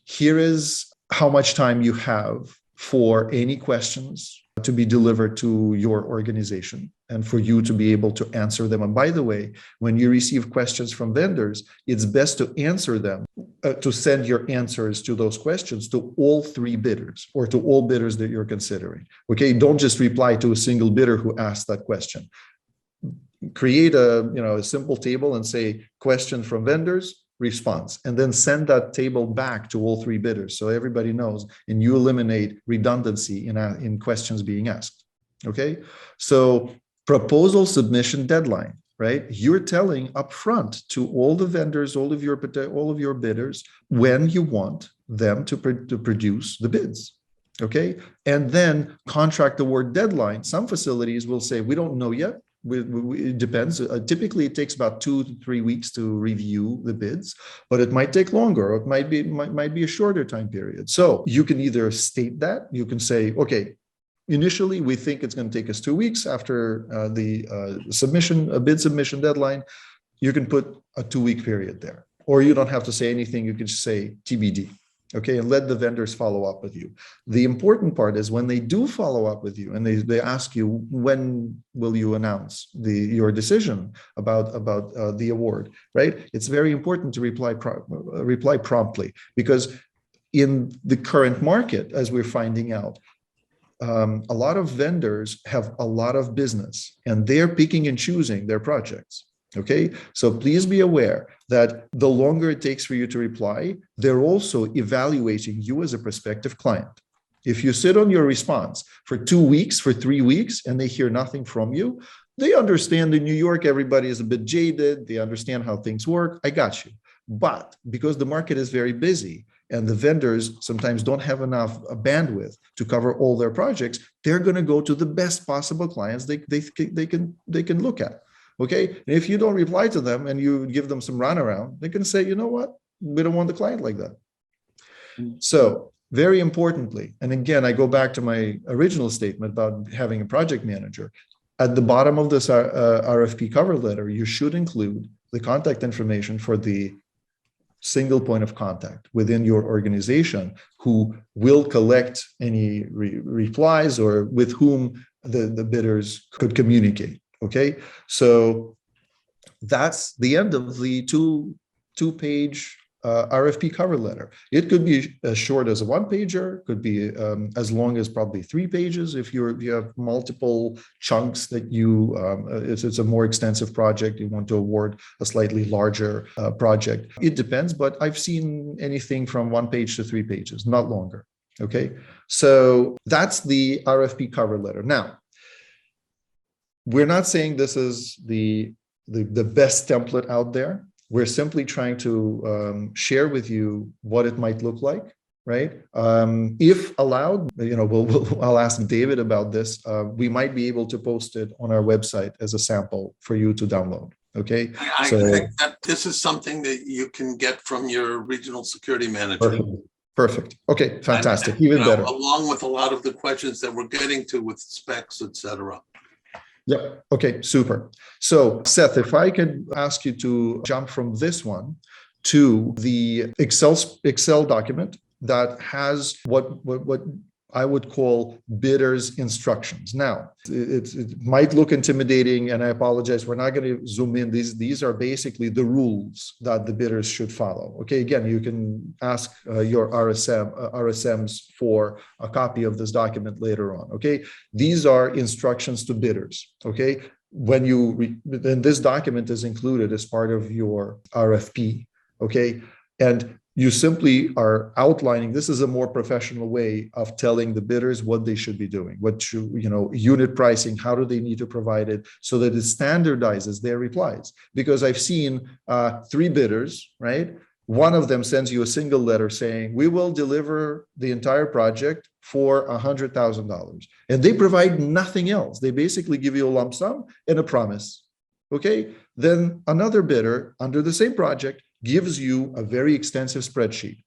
D: Here is how much time you have for any questions to be delivered to your organization and for you to be able to answer them. And by the way, when you receive questions from vendors, it's best to answer them, to send your answers to those questions to all 3 bidders or to all bidders that you're considering. Okay, don't just reply to a single bidder who asked that question. Create a simple table and say question from vendors, response, and then send that table back to all 3 bidders so everybody knows, and you eliminate redundancy in questions being asked. Okay, so proposal submission deadline, right? You're telling upfront to all the vendors, all of your bidders, when you want them to produce the bids. Okay, and then contract award deadline. Some facilities will say we don't know yet. It depends. Typically, it takes about 2 to 3 weeks to review the bids, but it might take longer. Or it might be a shorter time period. So you can either state that, you can say, okay, initially we think it's going to take us 2 weeks after the bid submission deadline. You can put a 2-week period there, or you don't have to say anything. You can just say TBD. Okay, and let the vendors follow up with you. The important part is when they do follow up with you and they ask you, when will you announce your decision about the award, right? It's very important to reply promptly, because in the current market, as we're finding out, a lot of vendors have a lot of business and they're picking and choosing their projects. Okay, so please be aware that the longer it takes for you to reply, they're also evaluating you as a prospective client. If you sit on your response for 2 weeks, for 3 weeks, and they hear nothing from you, they understand in New York, everybody is a bit jaded. They understand how things work. I got you. But because the market is very busy and the vendors sometimes don't have enough bandwidth to cover all their projects, they're going to go to the best possible clients they can look at. Okay, and if you don't reply to them and you give them some runaround, they can say, you know what, we don't want the client like that. So very importantly, and again, I go back to my original statement about having a project manager. At the bottom of this RFP cover letter, you should include the contact information for the single point of contact within your organization who will collect any replies or with whom the bidders could communicate. Okay, so that's the end of the two-page RFP cover letter. It could be as short as a one-pager, could be as long as probably 3 pages if you have multiple chunks that it's a more extensive project, you want to award a slightly larger project. It depends, but I've seen anything from 1 page to 3 pages, not longer. Okay, so that's the RFP cover letter. Now, we're not saying this is the best template out there. We're simply trying to share with you what it might look like, right? If allowed, I'll ask David about this. We might be able to post it on our website as a sample for you to download. Okay.
B: I think that this is something that you can get from your regional security manager.
D: Perfect. Okay, fantastic. Even better.
B: Along with a lot of the questions that we're getting to with specs, et cetera.
D: Yep. Okay, super. So Seth, if I could ask you to jump from this one to the Excel document that has what I would call bidders instructions. Now, it might look intimidating, and I apologize. We're not going to zoom in. These are basically the rules that the bidders should follow. Okay, again, you can ask your RSMs for a copy of this document later on. Okay, these are instructions to bidders. Okay, then this document is included as part of your RFP. Okay, and you simply are outlining, this is a more professional way of telling the bidders what they should be doing, unit pricing, how do they need to provide it so that it standardizes their replies. Because I've seen 3 bidders, right? One of them sends you a single letter saying, we will deliver the entire project for $100,000. And they provide nothing else. They basically give you a lump sum and a promise. Okay. Then another bidder under the same project gives you a very extensive spreadsheet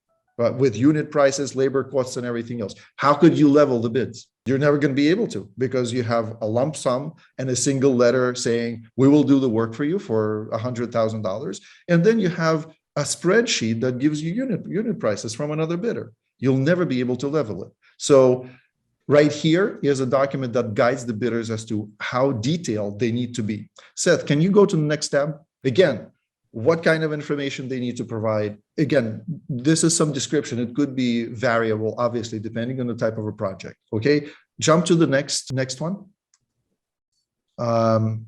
D: with unit prices, labor costs, and everything else. How could you level the bids? You're never going to be able to, because you have a lump sum and a single letter saying, we will do the work for you for $100,000. And then you have a spreadsheet that gives you unit prices from another bidder. You'll never be able to level it. So right here is a document that guides the bidders as to how detailed they need to be. Seth, can you go to the next tab? Again, what kind of information they need to provide. Again, this is some description. It could be variable, obviously, depending on the type of a project. Okay, jump to the next one.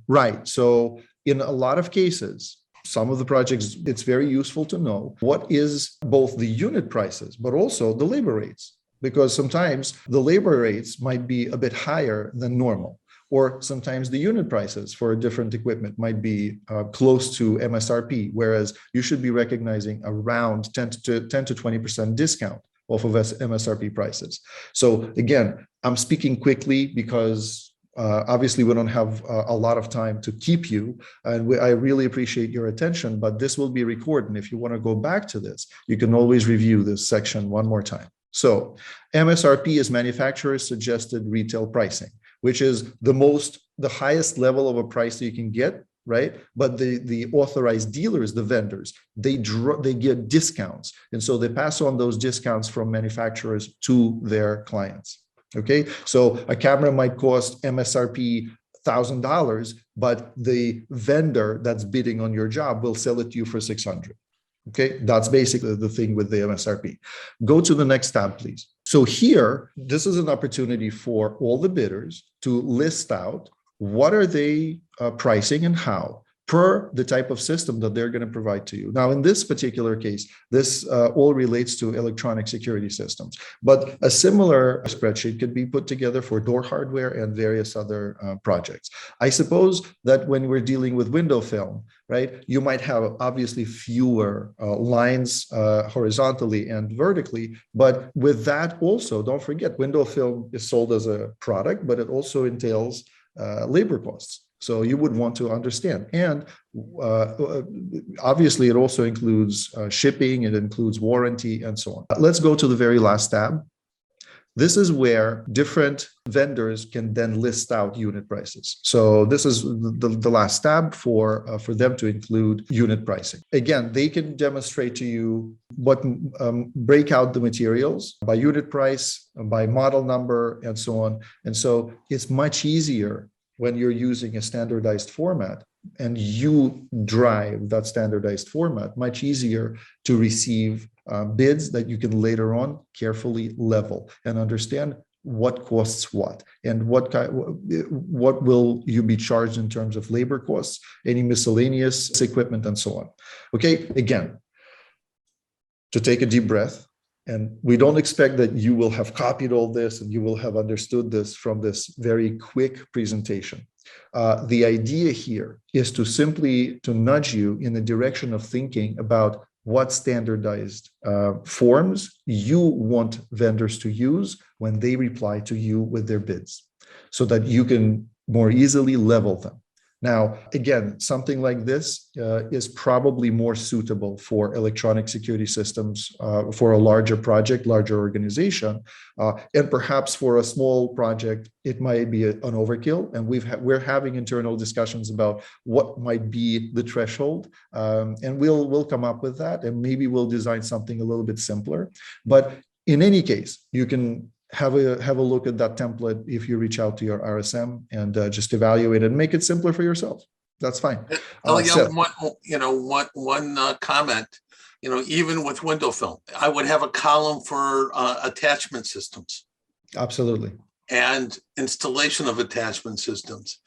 D: Right, so in a lot of cases, some of the projects, it's very useful to know what is both the unit prices, but also the labor rates, because sometimes the labor rates might be a bit higher than normal. Or sometimes the unit prices for different equipment might be close to MSRP, whereas you should be recognizing around 10 to 20% discount off of MSRP prices. So again, I'm speaking quickly because obviously we don't have a lot of time to keep you, and I really appreciate your attention, but this will be recorded. And if you want to go back to this, you can always review this section one more time. So MSRP is manufacturer suggested retail pricing, which is the highest level of a price that you can get right? But the authorized dealers, the vendors, they get discounts. And so they pass on those discounts from manufacturers to their clients. Okay, so a camera might cost MSRP $1,000, but the vendor that's bidding on your job will sell it to you for 600. Okay, that's basically the thing with the MSRP. Go to the next tab, please. So here, this is an opportunity for all the bidders to list out what are they pricing and how per the type of system that they're going to provide to you. Now, in this particular case, this all relates to electronic security systems, but a similar spreadsheet could be put together for door hardware and various other projects. I suppose that when we're dealing with window film, right, you might have obviously fewer lines horizontally and vertically, but with that also, don't forget, window film is sold as a product, but it also entails labor costs. So you would want to understand. And obviously, it also includes shipping, it includes warranty, and so on. Let's go to the very last tab. This is where different vendors can then list out unit prices. So this is the last tab for them to include unit pricing. Again, they can demonstrate to you what break out the materials by unit price, by model number, and so on. And so it's much easier when you're using a standardized format and you drive that standardized format, much easier to receive bids that you can later on carefully level and understand what costs what and what will you be charged in terms of labor costs, any miscellaneous equipment, and so on. Okay, again, to take a deep breath. And we don't expect that you will have copied all this and you will have understood this from this very quick presentation. The idea here is to simply nudge you in the direction of thinking about what standardized forms you want vendors to use when they reply to you with their bids, so that you can more easily level them. Now, again, something like this is probably more suitable for electronic security systems for a larger project, larger organization, and perhaps for a small project, it might be an overkill. And we're having internal discussions about what might be the threshold, and we'll come up with that, and maybe we'll design something a little bit simpler. But in any case, you can have a look at that template if you reach out to your RSM and just evaluate it and make it simpler for yourself. That's fine.
B: One comment, even with window film, I would have a column for attachment systems.
D: Absolutely.
B: And installation of attachment systems.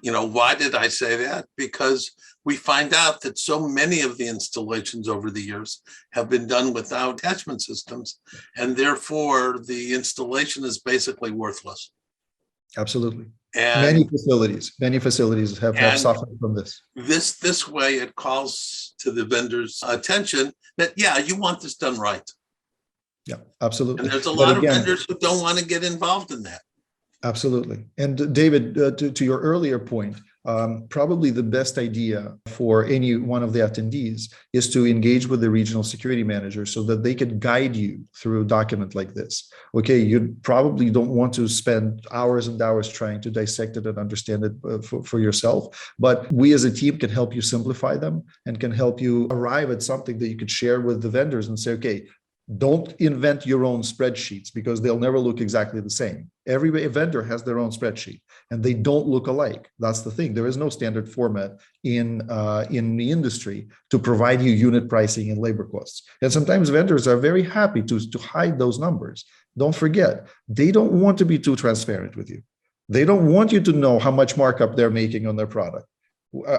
B: Why did I say that? Because we find out that so many of the installations over the years have been done without attachment systems, and therefore the installation is basically worthless.
D: Absolutely.
B: And
D: many facilities have suffered from this.
B: This way it calls to the vendor's attention that, yeah, you want this done right.
D: Yeah, absolutely.
B: And there's a lot of vendors who don't want to get involved in that.
D: Absolutely. And David, to your earlier point, probably the best idea for any one of the attendees is to engage with the regional security manager so that they can guide you through a document like this. Okay, you probably don't want to spend hours and hours trying to dissect it and understand it for yourself, but we as a team can help you simplify them and can help you arrive at something that you could share with the vendors and say, okay, don't invent your own spreadsheets because they'll never look exactly the same. Every vendor has their own spreadsheet and they don't look alike. That's the thing. There is no standard format in the industry to provide you unit pricing and labor costs. And sometimes vendors are very happy to hide those numbers. Don't forget, they don't want to be too transparent with you. They don't want you to know how much markup they're making on their product.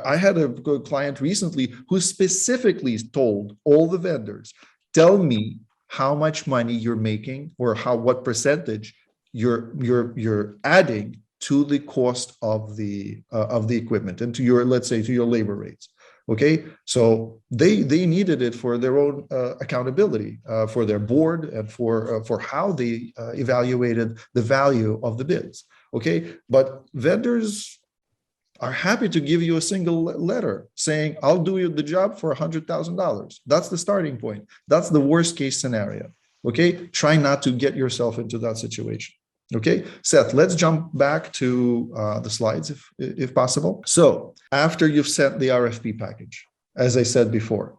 D: I had a client recently who specifically told all the vendors, tell me how much money you're making or what percentage you're adding to the cost of the equipment and to your, let's say, to your labor rates. Okay, so they needed it for their own accountability, for their board, and for how they evaluated the value of the bids. Okay, but vendors are happy to give you a single letter saying, I'll do you the job for $100,000. That's the starting point. That's the worst case scenario. Okay, try not to get yourself into that situation. Okay, Seth, let's jump back to the slides if possible. So after you've sent the RFP package, as I said before,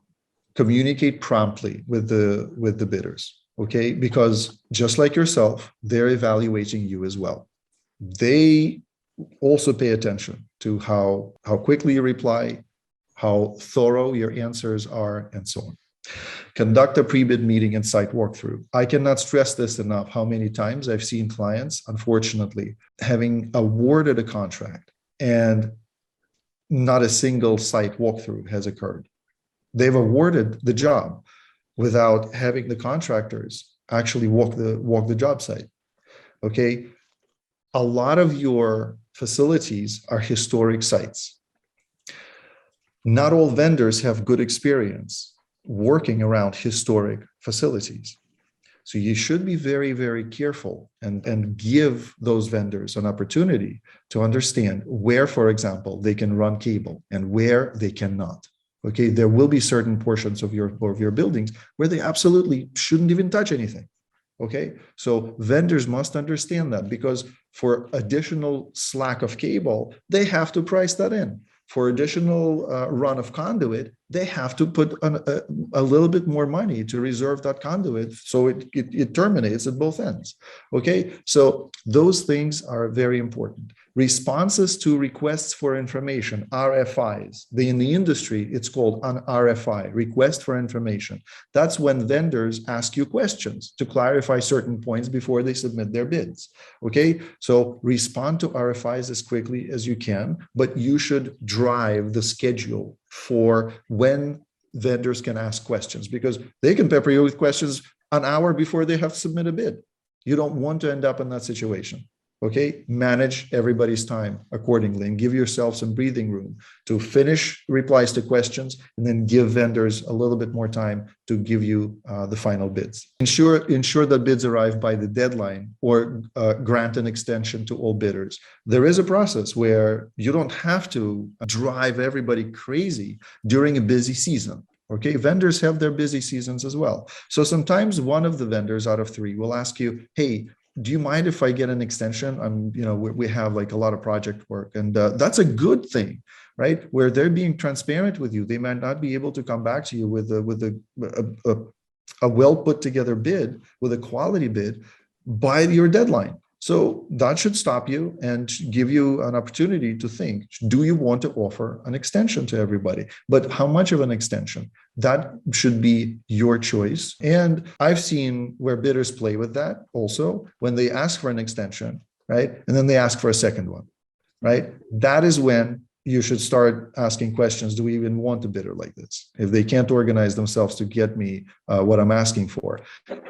D: communicate promptly with the bidders, okay? Because just like yourself, they're evaluating you as well. They also pay attention to how quickly you reply, how thorough your answers are, and so on. Conduct a pre-bid meeting and site walkthrough. I cannot stress this enough, how many times I've seen clients, unfortunately, having awarded a contract and not a single site walkthrough has occurred. They've awarded the job without having the contractors actually walk the job site. Okay. A lot of your facilities are historic sites. Not all vendors have good experience working around historic facilities. So you should be very, very careful and give those vendors an opportunity to understand where, for example, they can run cable and where they cannot. Okay, there will be certain portions of your buildings where they absolutely shouldn't even touch anything. Okay, so vendors must understand that, because for additional slack of cable, they have to price that in. For additional run of conduit, they have to put a little bit more money to reserve that conduit so it terminates at both ends. Okay, so those things are very important. Responses to requests for information, RFIs. In the industry, it's called an RFI, request for information. That's when vendors ask you questions to clarify certain points before they submit their bids. Okay, so respond to RFIs as quickly as you can, but you should drive the schedule for when vendors can ask questions, because they can pepper you with questions an hour before they have to submit a bid. You don't want to end up in that situation. Okay, manage everybody's time accordingly and give yourself some breathing room to finish replies to questions and then give vendors a little bit more time to give you the final bids. Ensure that bids arrive by the deadline, or grant an extension to all bidders. There is a process where you don't have to drive everybody crazy during a busy season. Okay, vendors have their busy seasons as well. So sometimes one of the vendors out of three will ask you, hey, do you mind if I get an extension? We have like a lot of project work, and that's a good thing, right? Where they're being transparent with you. They might not be able to come back to you with a well put together bid, with a quality bid by your deadline. So that should stop you and give you an opportunity to think, do you want to offer an extension to everybody? But how much of an extension? That should be your choice. And I've seen where bidders play with that also when they ask for an extension, right? And then they ask for a second one, right? That is when you should start asking questions. Do we even want a bidder like this? If they can't organize themselves to get me what I'm asking for.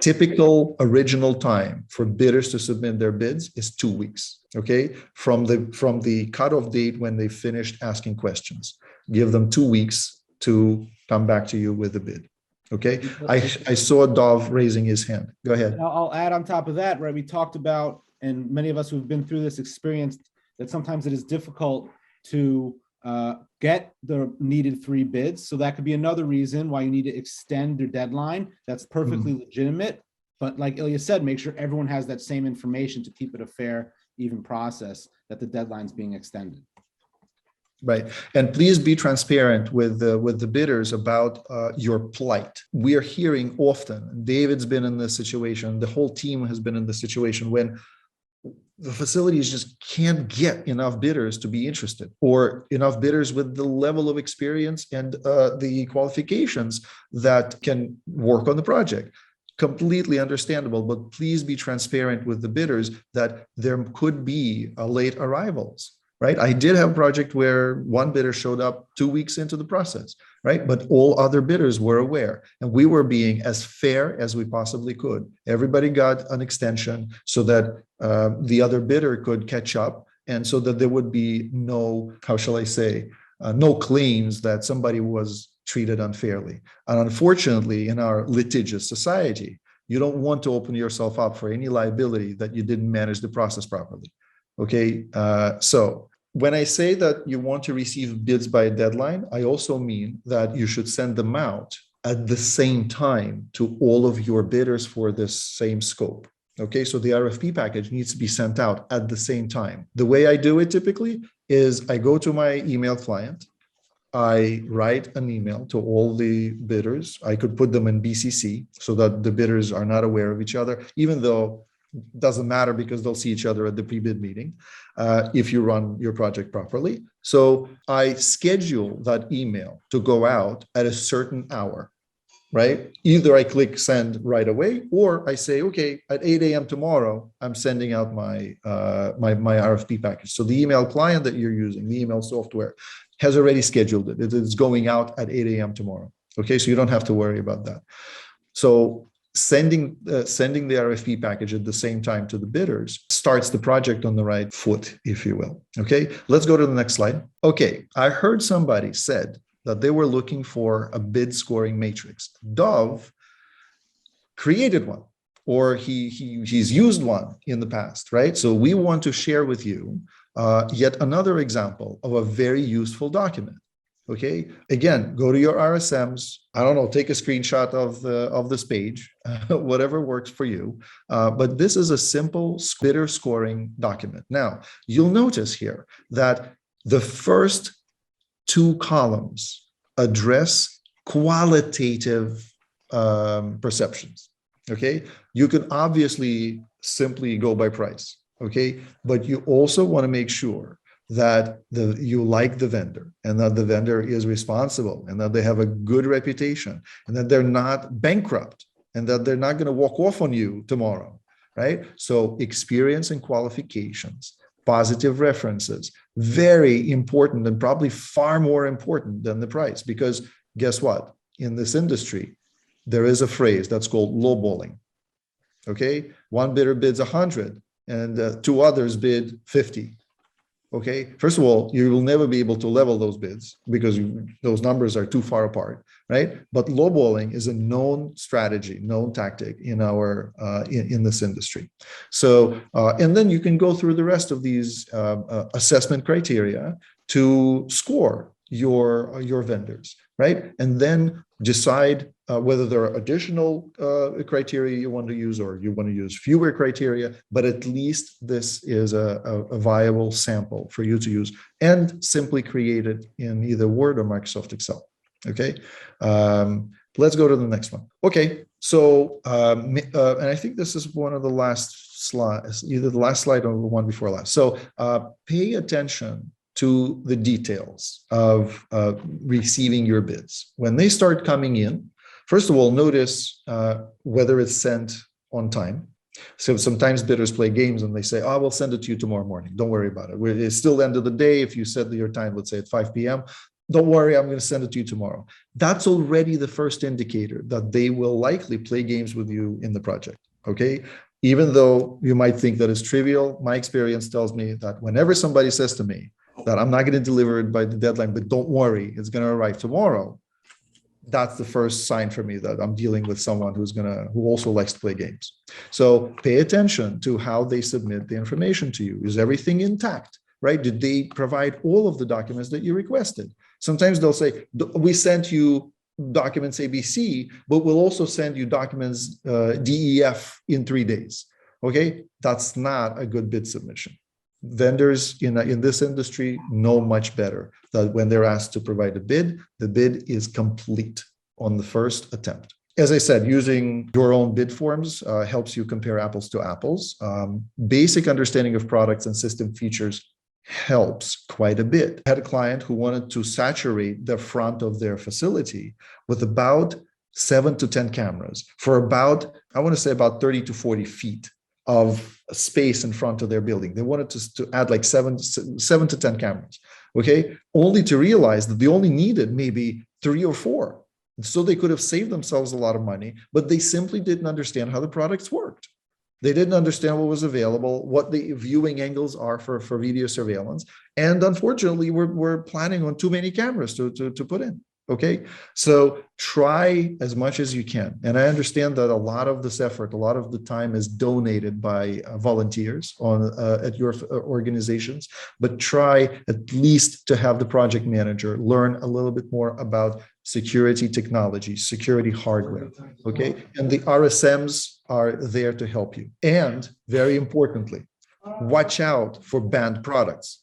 D: Typical original time for bidders to submit their bids is 2 weeks, okay? From the cutoff date when they finished asking questions. Give them 2 weeks to come back to you with a bid, okay? I saw Dov raising his hand. Go ahead.
C: I'll add on top of that, right? We talked about, and many of us who've been through this experience, that sometimes it is difficult to get the needed 3 bids. So that could be another reason why you need to extend your deadline. That's perfectly legitimate. But like Ilya said, make sure everyone has that same information to keep it a fair, even process, that the deadline's being extended.
D: Right. And please be transparent with the bidders about your plight. We are hearing often, David's been in this situation, the whole team has been in this situation, when the facilities just can't get enough bidders to be interested, or enough bidders with the level of experience and the qualifications that can work on the project. Completely understandable, but please be transparent with the bidders that there could be late arrivals, right? I did have a project where one bidder showed up 2 weeks into the process, right? But all other bidders were aware, and we were being as fair as we possibly could. Everybody got an extension so that the other bidder could catch up, and so that there would be no, how shall I say, no claims that somebody was treated unfairly. And unfortunately, in our litigious society, you don't want to open yourself up for any liability that you didn't manage the process properly. Okay, so when I say that you want to receive bids by a deadline, I also mean that you should send them out at the same time to all of your bidders for this same scope. Okay, so the RFP package needs to be sent out at the same time. The way I do it typically is I go to my email client, I write an email to all the bidders. I could put them in BCC so that the bidders are not aware of each other, even though it doesn't matter because they'll see each other at the pre-bid meeting if you run your project properly. So I schedule that email to go out at a certain hour. Right? Either I click send right away, or I say, okay, at 8 a.m. tomorrow, I'm sending out my my RFP package. So the email client that you're using, the email software, has already scheduled it. It is going out at 8 a.m. tomorrow. Okay, so you don't have to worry about that. So sending the RFP package at the same time to the bidders starts the project on the right foot, if you will. Okay, let's go to the next slide. Okay, I heard somebody said that they were looking for a bid scoring matrix. Dove created one, or he's used one in the past, right? So we want to share with you yet another example of a very useful document. Okay, again, go to your RSMs. I don't know, take a screenshot of this page, whatever works for you. But this is a simple bidder scoring document. Now, you'll notice here that the first two columns address qualitative perceptions. Okay, you can obviously simply go by price. Okay, but you also want to make sure that you like the vendor and that the vendor is responsible and that they have a good reputation and that they're not bankrupt and that they're not going to walk off on you tomorrow. Right? So experience and qualifications, positive references, very important and probably far more important than the price, because guess what? In this industry, there is a phrase that's called lowballing. Okay, one bidder bids 100 and two others bid 50. Okay, first of all, you will never be able to level those bids because those numbers are too far apart, right? But lowballing is a known strategy, known tactic in our in this industry. So, and then you can go through the rest of these assessment criteria to score your vendors, right? And then decide whether there are additional criteria you want to use or you want to use fewer criteria, but at least this is a viable sample for you to use and simply create it in either Word or Microsoft Excel. Okay, let's go to the next one. Okay, so, and I think this is one of the last slides, either the last slide or the one before last. So pay attention to the details of receiving your bids. When they start coming in, first of all, notice whether it's sent on time. So sometimes bidders play games and they say, oh, we'll send it to you tomorrow morning. Don't worry about it. It's still the end of the day. If you set your time, let's say at 5 p.m., don't worry, I'm going to send it to you tomorrow. That's already the first indicator that they will likely play games with you in the project, okay? Even though you might think that it's trivial, my experience tells me that whenever somebody says to me that I'm not going to deliver it by the deadline, but don't worry, it's going to arrive tomorrow, that's the first sign for me that I'm dealing with someone who also likes to play games. So pay attention to how they submit the information to you. Is everything intact, right? Did they provide all of the documents that you requested? Sometimes they'll say, we sent you documents ABC, but we'll also send you documents DEF in 3 days. Okay, that's not a good bid submission. Vendors in this industry know much better that when they're asked to provide a bid, the bid is complete on the first attempt. As I said, using your own bid forms helps you compare apples to apples. Basic understanding of products and system features helps quite a bit. I had a client who wanted to saturate the front of their facility with about 7 to 10 cameras for about, I want to say about 30 to 40 feet of space in front of their building. They wanted to add like 7 to 10 cameras, okay? Only to realize that they only needed maybe 3 or 4. So they could have saved themselves a lot of money, but they simply didn't understand how the products worked. They didn't understand what was available, what the viewing angles are for video surveillance. And unfortunately, we're planning on too many cameras to put in. Okay, so try as much as you can. And I understand that a lot of this effort, a lot of the time is donated by volunteers at your organizations, but try at least to have the project manager learn a little bit more about security technology, security hardware, okay? And the RSMs are there to help you. And very importantly, watch out for banned products.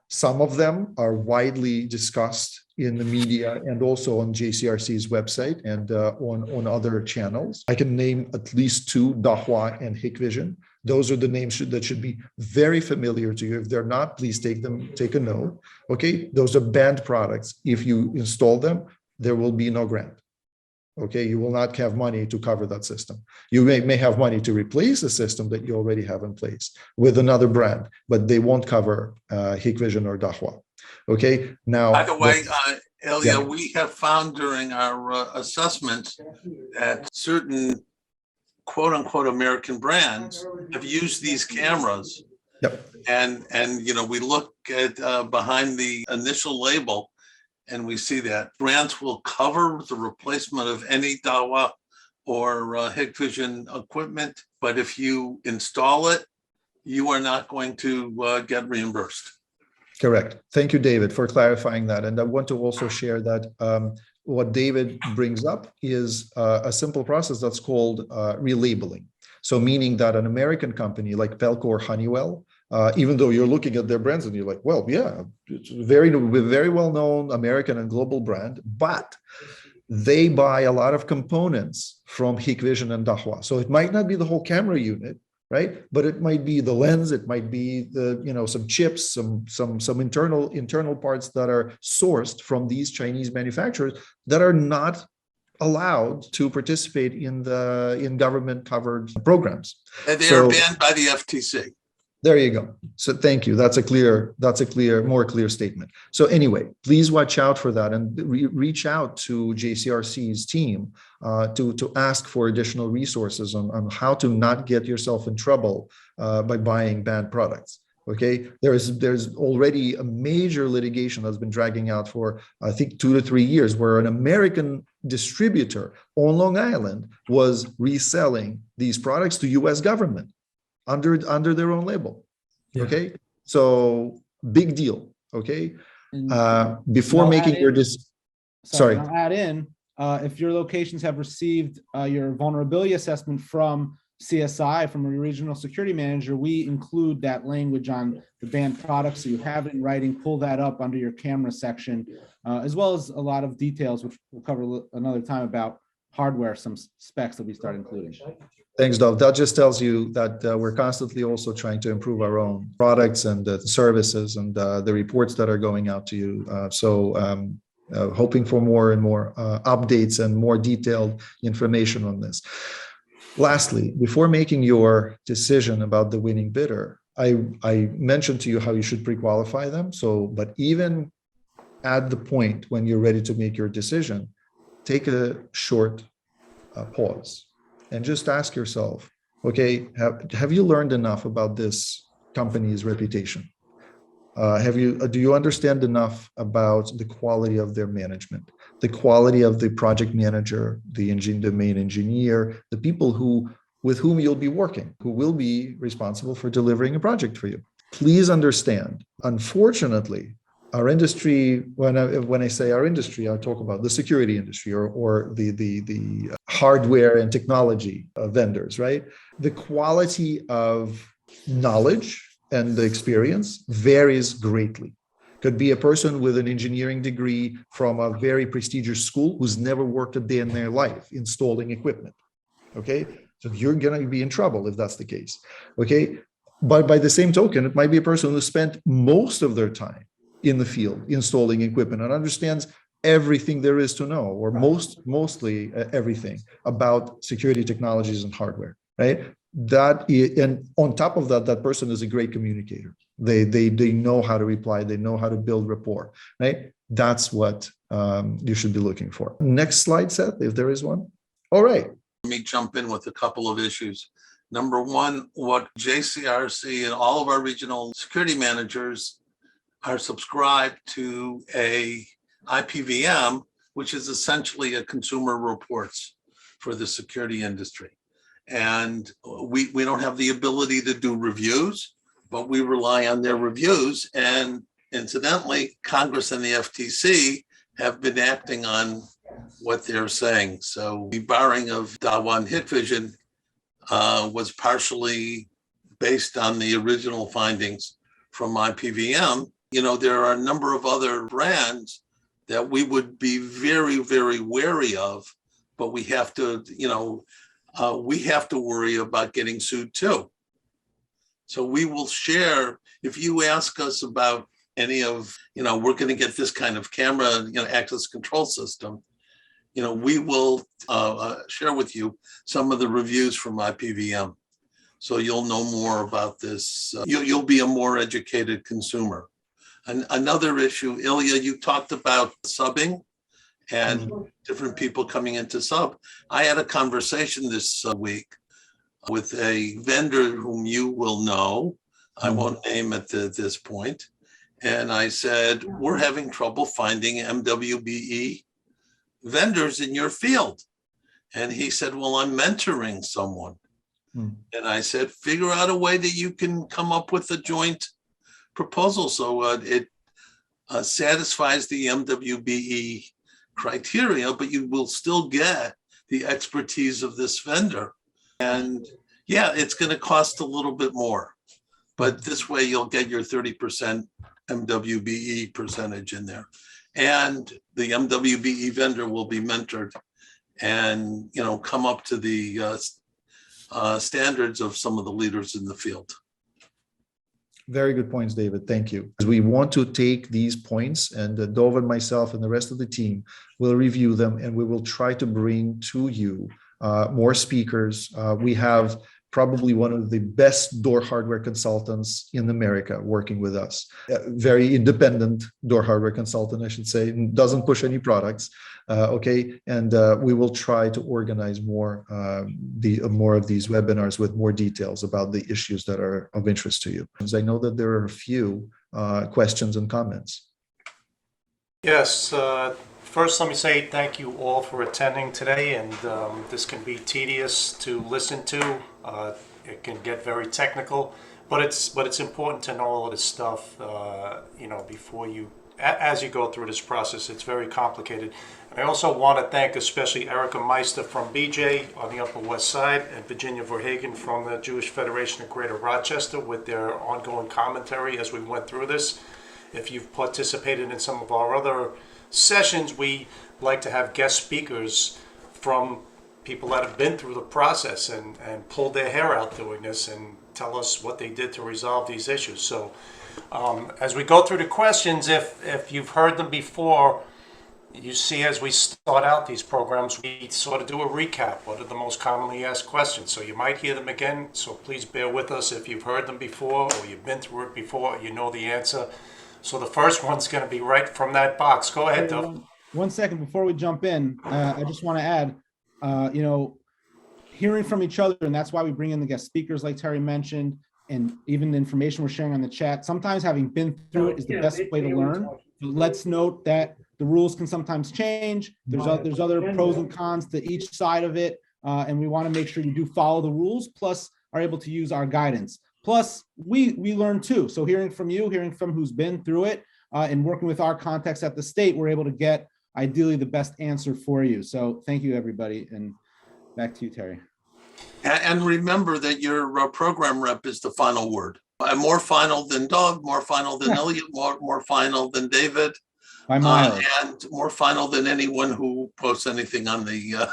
D: Some of them are widely discussed in the media and also on JCRC's website and on other channels. I can name at least two, Dahua and Hikvision. Those are the names that should be very familiar to you. If they're not, please take a note. Okay, those are banned products. If you install them, there will be no grant. Okay, you will not have money to cover that system. You may have money to replace a system that you already have in place with another brand, but they won't cover Hikvision or Dahua. Okay, now.
B: By the way, Elia, we have found during our assessments that certain quote unquote American brands have used these cameras.
D: Yep.
B: And we look at behind the initial label, and we see that grants will cover the replacement of any Dahua or Hikvision equipment, but if you install it, you are not going to get reimbursed.
D: Correct. Thank you, David, for clarifying that. And I want to also share that what David brings up is a simple process that's called relabeling. So meaning that an American company like Pelco or Honeywell, even though you're looking at their brands and you're like, well, yeah, it's very well-known American and global brand, but they buy a lot of components from Hikvision and Dahua. So it might not be the whole camera unit, right? But it might be the lens, it might be the, some chips, some internal parts that are sourced from these Chinese manufacturers that are not allowed to participate in government covered programs.
B: And they are banned by the FTC.
D: There you go. So thank you. That's a more clear statement. So anyway, please watch out for that and reach out to JCRC's team to ask for additional resources on how to not get yourself in trouble by buying banned products. Okay, there's already a major litigation that's been dragging out for I think 2 to 3 years, where an American distributor on Long Island was reselling these products to U.S. government under their own label. Yeah. Okay, so big deal. Okay, before making your decision. Sorry.
C: I'll add in if your locations have received your vulnerability assessment from CSI, from a regional security manager, we include that language on the banned products, so you have it in writing. Pull that up under your camera section, as well as a lot of details, which we'll cover another time, about hardware, some specs that we start including.
D: Thanks, Dov. That just tells you that we're constantly also trying to improve our own products and services and the reports that are going out to you. Hoping for more and more updates and more detailed information on this. Lastly, before making your decision about the winning bidder, I mentioned to you how you should pre-qualify them. But even at the point when you're ready to make your decision, take a short pause and just ask yourself, okay, have you learned enough about this company's reputation? Do you understand enough about the quality of their management, the quality of the project manager, the main engineer, the people with whom you'll be working, who will be responsible for delivering a project for you? Please understand, unfortunately, our industry, when I say our industry, I talk about the security industry or the hardware and technology vendors, right? The quality of knowledge and the experience varies greatly. Could be a person with an engineering degree from a very prestigious school who's never worked a day in their life installing equipment. Okay, so you're going to be in trouble if that's the case. Okay, but by the same token, it might be a person who spent most of their time in the field installing equipment and understands everything there is to know, or mostly everything about security technologies and hardware, right? And on top of that, that person is a great communicator. They know how to reply. They know how to build rapport, right? That's what you should be looking for. Next slide, Seth, if there is one. All right.
B: Let me jump in with a couple of issues. Number one, what JCRC and all of our regional security managers are subscribed to a IPVM, which is essentially a consumer reports for the security industry. And we don't have the ability to do reviews, but we rely on their reviews. And incidentally, Congress and the FTC have been acting on what they're saying. So the barring of Dahua and Hikvision, was partially based on the original findings from IPVM. You know, there are a number of other brands that we would be very, very wary of, but we have to, we have to worry about getting sued too. So we will share, if you ask us about any of, we're going to get this kind of camera, access control system, we will share with you some of the reviews from IPVM. So you'll know more about this. You'll be a more educated consumer. Another issue, Ilya, you talked about subbing and different people coming into sub. I had a conversation this week with a vendor whom you will know. I won't name at this point. And I said, we're having trouble finding MWBE vendors in your field. And he said, well, I'm mentoring someone. And I said, figure out a way that you can come up with a joint proposal so it satisfies the MWBE criteria, but you will still get the expertise of this vendor. And yeah, it's going to cost a little bit more, but this way you'll get your 30% MWBE percentage in there. And the MWBE vendor will be mentored and, come up to the standards of some of the leaders in the field.
D: Very good points, David. Thank you. We want to take these points, and Dov and myself and the rest of the team will review them, and we will try to bring to you more speakers. We have probably one of the best door hardware consultants in America working with us. Very independent door hardware consultant, I should say, and doesn't push any products. Okay, and we will try to organize more more of these webinars with more details about the issues that are of interest to you. Because I know that there are a few questions and comments.
E: Yes. First, let me say thank you all for attending today, and this can be tedious to listen to. It can get very technical, but it's important to know all of this stuff, before as you go through this process. It's very complicated. And I also want to thank especially Erica Meister from BJ on the Upper West Side and Virginia Verhagen from the Jewish Federation of Greater Rochester with their ongoing commentary as we went through this. If you've participated in some of our other sessions, we like to have guest speakers from people that have been through the process and pulled their hair out doing this and tell us what they did to resolve these issues. So as we go through the questions, if you've heard them before, you see as we start out these programs, we sort of do a recap. What are the most commonly asked questions? So you might hear them again, so please bear with us if you've heard them before or you've been through it before, you know the answer. So the first one's going to be right from that box. Go ahead, Dov.
C: 1 second before we jump in, I just want to add, hearing from each other, and that's why we bring in the guest speakers like Terry mentioned, and even the information we're sharing on the chat. Sometimes having been through it is the best way to learn. Let's note that the rules can sometimes change. There's other pros and cons to each side of it, and we want to make sure you do follow the rules, plus are able to use our guidance. Plus, we learn too. So hearing from you, hearing from who's been through it, and working with our contacts at the state, we're able to get ideally the best answer for you. So thank you, everybody. And back to you, Terry.
B: And remember that your program rep is the final word. More final than Dov, more final than Elliot, more final than David,
C: By miles.
B: and more final than anyone who posts anything on the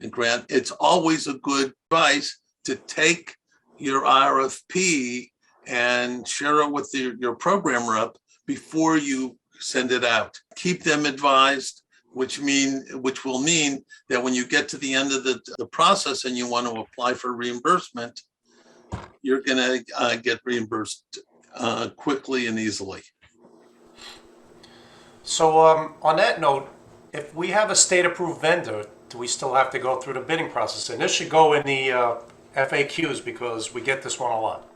B: grant. It's always a good advice to take your RFP and share it with your program rep before you send it out. Keep them advised, which will mean that when you get to the end of the process and you want to apply for reimbursement, you're going to get reimbursed quickly and easily.
E: So on that note, if we have a state-approved vendor, do we still have to go through the bidding process? And this should go in the FAQs because we get this one a lot.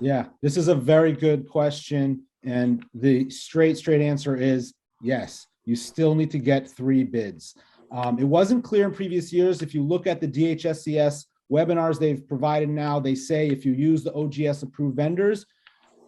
C: Yeah, this is a very good question. And the straight answer is yes, you still need to get 3 bids. It wasn't clear in previous years. If you look at the DHSCS webinars they've provided now, they say if you use the OGS approved vendors,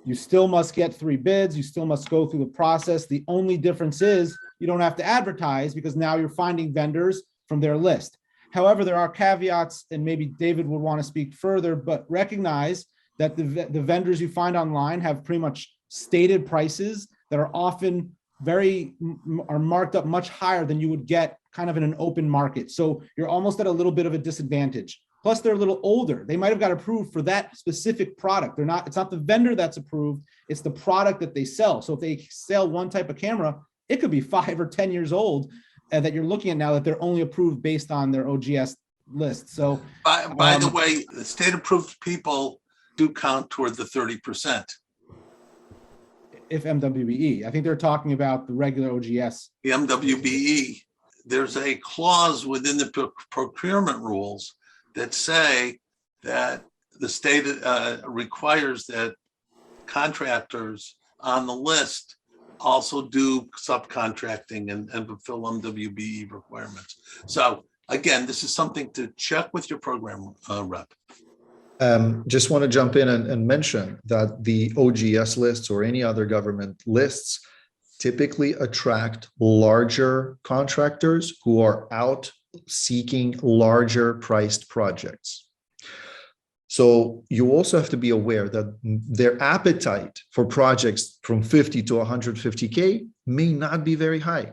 C: you still must get 3 bids. You still must go through the process. The only difference is you don't have to advertise because now you're finding vendors from their list. However, there are caveats, and maybe David would want to speak further, but recognize that the vendors you find online have pretty much stated prices that are often are marked up much higher than you would get kind of in an open market. So you're almost at a little bit of a disadvantage. Plus, they're a little older. They might have got approved for that specific product. It's not the vendor that's approved, it's the product that they sell. So if they sell one type of camera, it could be 5 or 10 years old that you're looking at now that they're only approved based on their OGS list. So
B: By the way, the state approved people do count toward the 30%.
C: if MWBE, I think they're talking about the regular OGS.
B: The MWBE, there's a clause within the procurement rules that say that the state requires that contractors on the list also do subcontracting and fulfill MWBE requirements. So again, this is something to check with your program rep.
D: Just want to jump in and mention that the OGS lists or any other government lists typically attract larger contractors who are out seeking larger priced projects. So you also have to be aware that their appetite for projects from 50 to 150K may not be very high.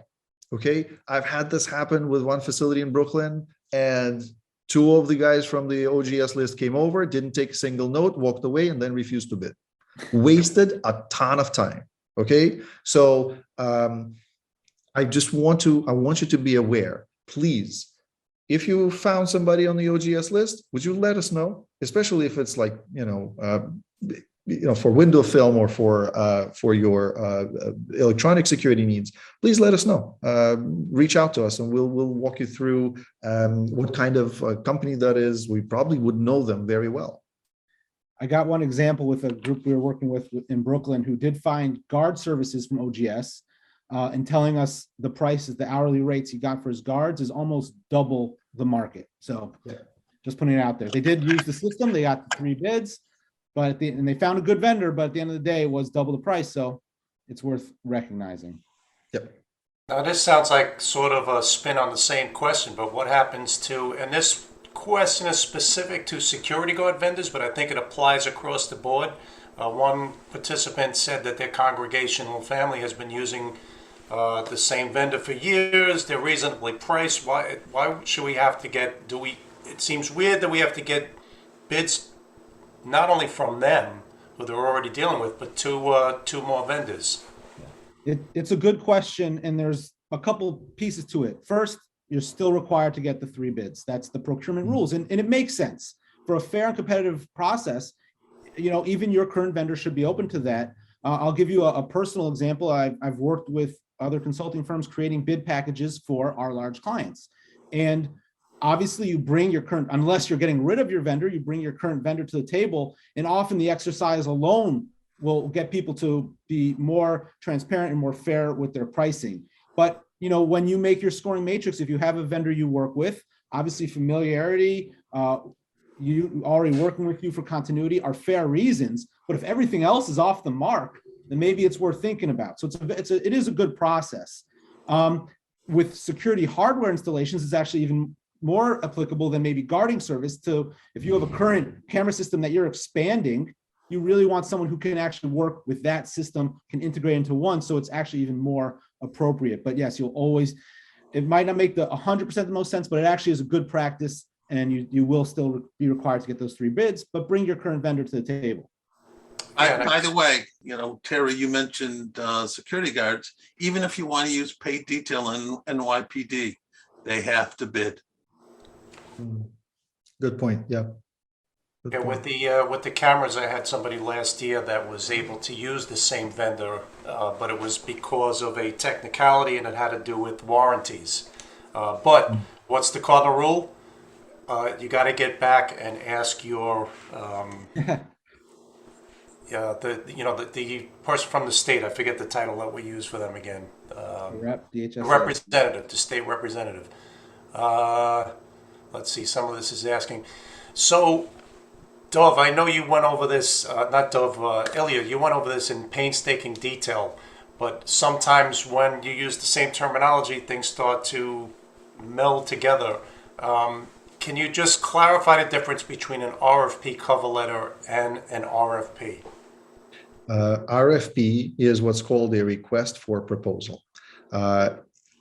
D: Okay, I've had this happen with one facility in Brooklyn, and 2 of the guys from the OGS list came over, didn't take a single note, walked away, and then refused to bid. Wasted a ton of time. Okay, so I want you to be aware, please. If you found somebody on the OGS list, would you let us know? Especially if it's like, for window film or for your electronic security needs, please let us know. Reach out to us and we'll walk you through what kind of company that is. We probably would know them very well.
C: I got one example with a group we were working with in Brooklyn who did find guard services from OGS and telling us the prices, the hourly rates he got for his guards is almost double the market. So just putting it out there. They did use the system. They got the 3 bids, and they found a good vendor, but at the end of the day, it was double the price. So it's worth recognizing.
D: Yep.
E: Now, this sounds like sort of a spin on the same question, but what happens to, and this question is specific to security guard vendors, but I think it applies across the board. One participant said that their congregational family has been using the same vendor for years. They're reasonably priced. Why should we have to get, it seems weird that we have to get bids not only from them, who they're already dealing with, but two more vendors.
C: It's a good question, and there's a couple pieces to it. First, you're still required to get the 3 bids. That's the procurement rules, and it makes sense. For a fair and competitive process, even your current vendor should be open to that. I'll give you a personal example. I've worked with other consulting firms creating bid packages for our large clients. And obviously you bring your current, unless you're getting rid of your vendor, you bring your current vendor to the table. And often the exercise alone will get people to be more transparent and more fair with their pricing. But when you make your scoring matrix, if you have a vendor you work with, obviously familiarity, you already working with you for continuity are fair reasons. But if everything else is off the mark, then maybe it's worth thinking about. So it is a good process. With security hardware installations, it's actually even more applicable than maybe guarding service. To if you have a current camera system that you're expanding, you really want someone who can actually work with that system, can integrate into one, so it's actually even more appropriate. But yes, it might not make the 100% the most sense, but it actually is a good practice, and you will still be required to get those 3 bids, but bring your current vendor to the table.
B: By the way, Terry, you mentioned security guards. Even if you want to use paid detail in NYPD, they have to bid.
D: Good point. Yeah.
E: Yeah, with the cameras, I had somebody last year that was able to use the same vendor, but it was because of a technicality and it had to do with warranties. But what's the cardinal rule? You got to get back and ask your the person from the state. I forget the title that we use for them again.
C: DHS.
E: Representative, the state representative. Let's see. Some of this is asking. So, Dov, I know you went over this. Not Dov, Ilya. You went over this in painstaking detail. But sometimes when you use the same terminology, things start to meld together. Can you just clarify the difference between an RFP cover letter and an RFP?
D: RFP is what's called a request for proposal.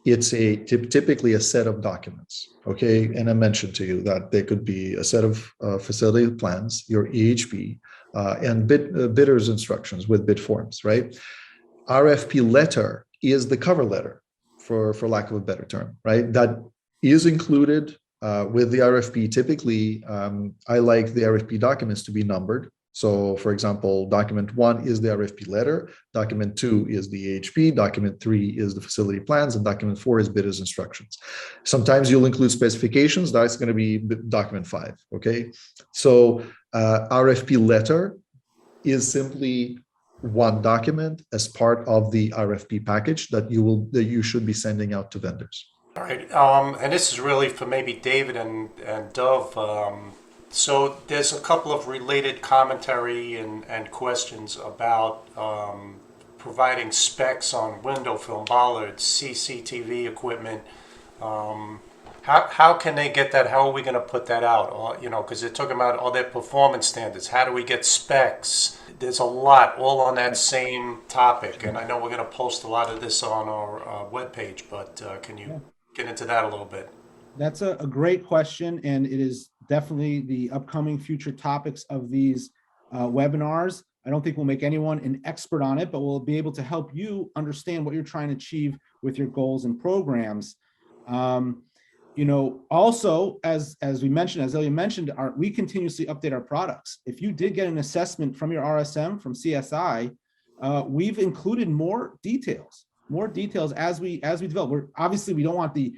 D: It's typically a set of documents, okay? And I mentioned to you that there could be a set of facility plans, your EHP, and bidder's instructions with bid forms, right? RFP letter is the cover letter, for lack of a better term, right? That is included with the RFP. Typically, I like the RFP documents to be numbered. So, for example, document 1 is the RFP letter, document 2 is the EHP, document 3 is the facility plans, and document 4 is bidder's instructions. Sometimes you'll include specifications, that's going to be document 5, okay? So, RFP letter is simply one document as part of the RFP package that you should be sending out to vendors.
E: All right, and this is really for maybe David and Dov. So there's a couple of related commentary and questions about providing specs on window film, bollards, CCTV equipment. How can they get that? How are we going to put that out? Or, you know, because they're talking about all their performance standards. How do we get specs? There's a lot all on that same topic, and I know we're going to post a lot of this on our webpage, but can you get into that a little bit?
C: That's a great question, and it is definitely the upcoming future topics of these webinars. I don't think we'll make anyone an expert on it, but we'll be able to help you understand what you're trying to achieve with your goals and programs. You know, also, as we mentioned, as Ilya mentioned, we continuously update our products. If you did get an assessment from your RSM, from CSI, we've included more details as we develop. Obviously, we don't want the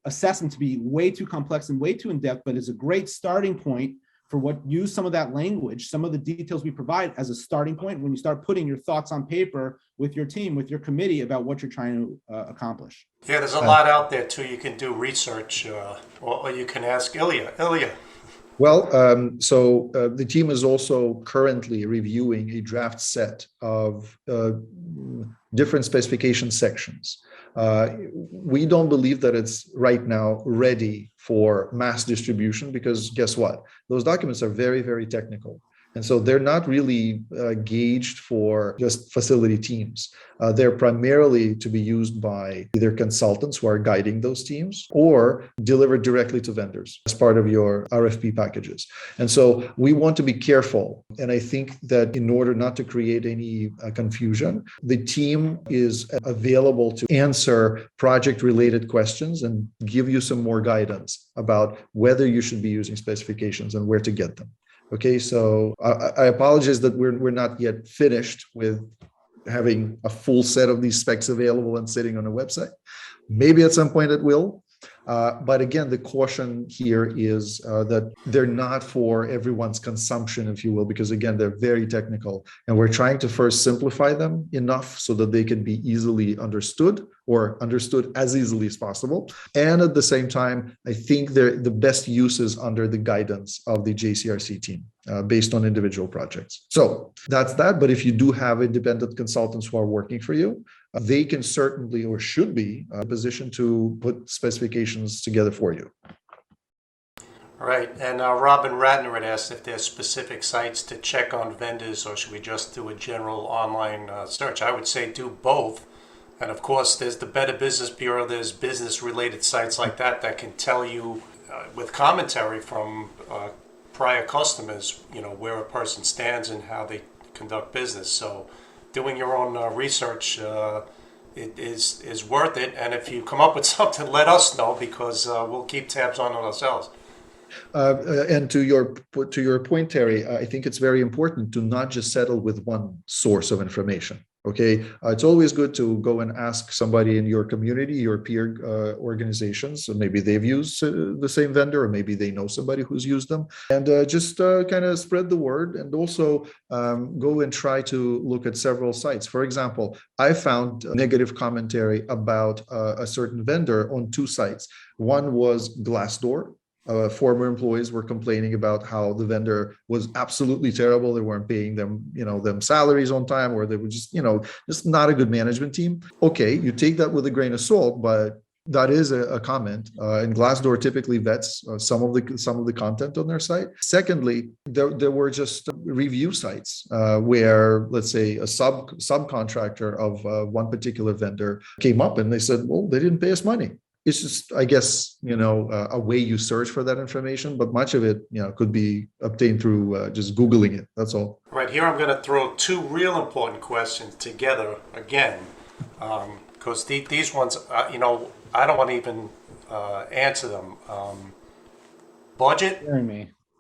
C: assessment to be way too complex and way too in-depth, but it's a great starting point for use some of that language, some of the details we provide as a starting point when you start putting your thoughts on paper with your team, with your committee about what you're trying to accomplish.
E: Yeah, there's a lot out there too. You can do research, or you can ask Ilya.
D: Well, so the team is also currently reviewing a draft set of different specification sections. We don't believe that it's right now ready for mass distribution because guess what? Those documents are very, very technical. And so they're not really gauged for just facility teams. They're primarily to be used by either consultants who are guiding those teams or delivered directly to vendors as part of your RFP packages. And so we want to be careful. And I think that in order not to create any confusion, the team is available to answer project-related questions and give you some more guidance about whether you should be using specifications and where to get them. Okay, so I apologize that we're not yet finished with having a full set of these specs available and sitting on a website. Maybe at some point it will. But again, the caution here is that they're not for everyone's consumption, if you will, because again, they're very technical. And we're trying to first simplify them enough so that they can be easily understood or understood as easily as possible. And at the same time, I think they're the best uses under the guidance of the JCRC team based on individual projects. So that's that. But if you do have independent consultants who are working for you, they can certainly or should be in a position to put specifications together for you.
E: All right, and Robin Ratner had asked if there's specific sites to check on vendors or should we just do a general online search? I would say do both. And of course, there's the Better Business Bureau, there's business-related sites like that can tell you with commentary from prior customers, you know, where a person stands and how they conduct business. So doing your own research it is worth it. And if you come up with something, let us know because we'll keep tabs on it ourselves.
D: And to your point, Terry, I think it's very important to not just settle with one source of information. Okay, it's always good to go and ask somebody in your community, your peer organizations, so maybe they've used the same vendor, or maybe they know somebody who's used them, and just kind of spread the word, and also go and try to look at several sites. For example, I found negative commentary about a certain vendor on 2 sites. One was Glassdoor. Former employees were complaining about how the vendor was absolutely terrible. They weren't paying them, them salaries on time, or they were just not a good management team. Okay, you take that with a grain of salt, but That is a comment, and Glassdoor typically vets some of the content on their site. Secondly, there were just review sites where, let's say, a subcontractor of one particular vendor came up and they said, well, they didn't pay us money. It's just, I guess, a way you search for that information, but much of it, could be obtained through just Googling it. That's all.
E: Right here, I'm going to throw two real important questions together again, because these ones, I don't want to even answer them. Budget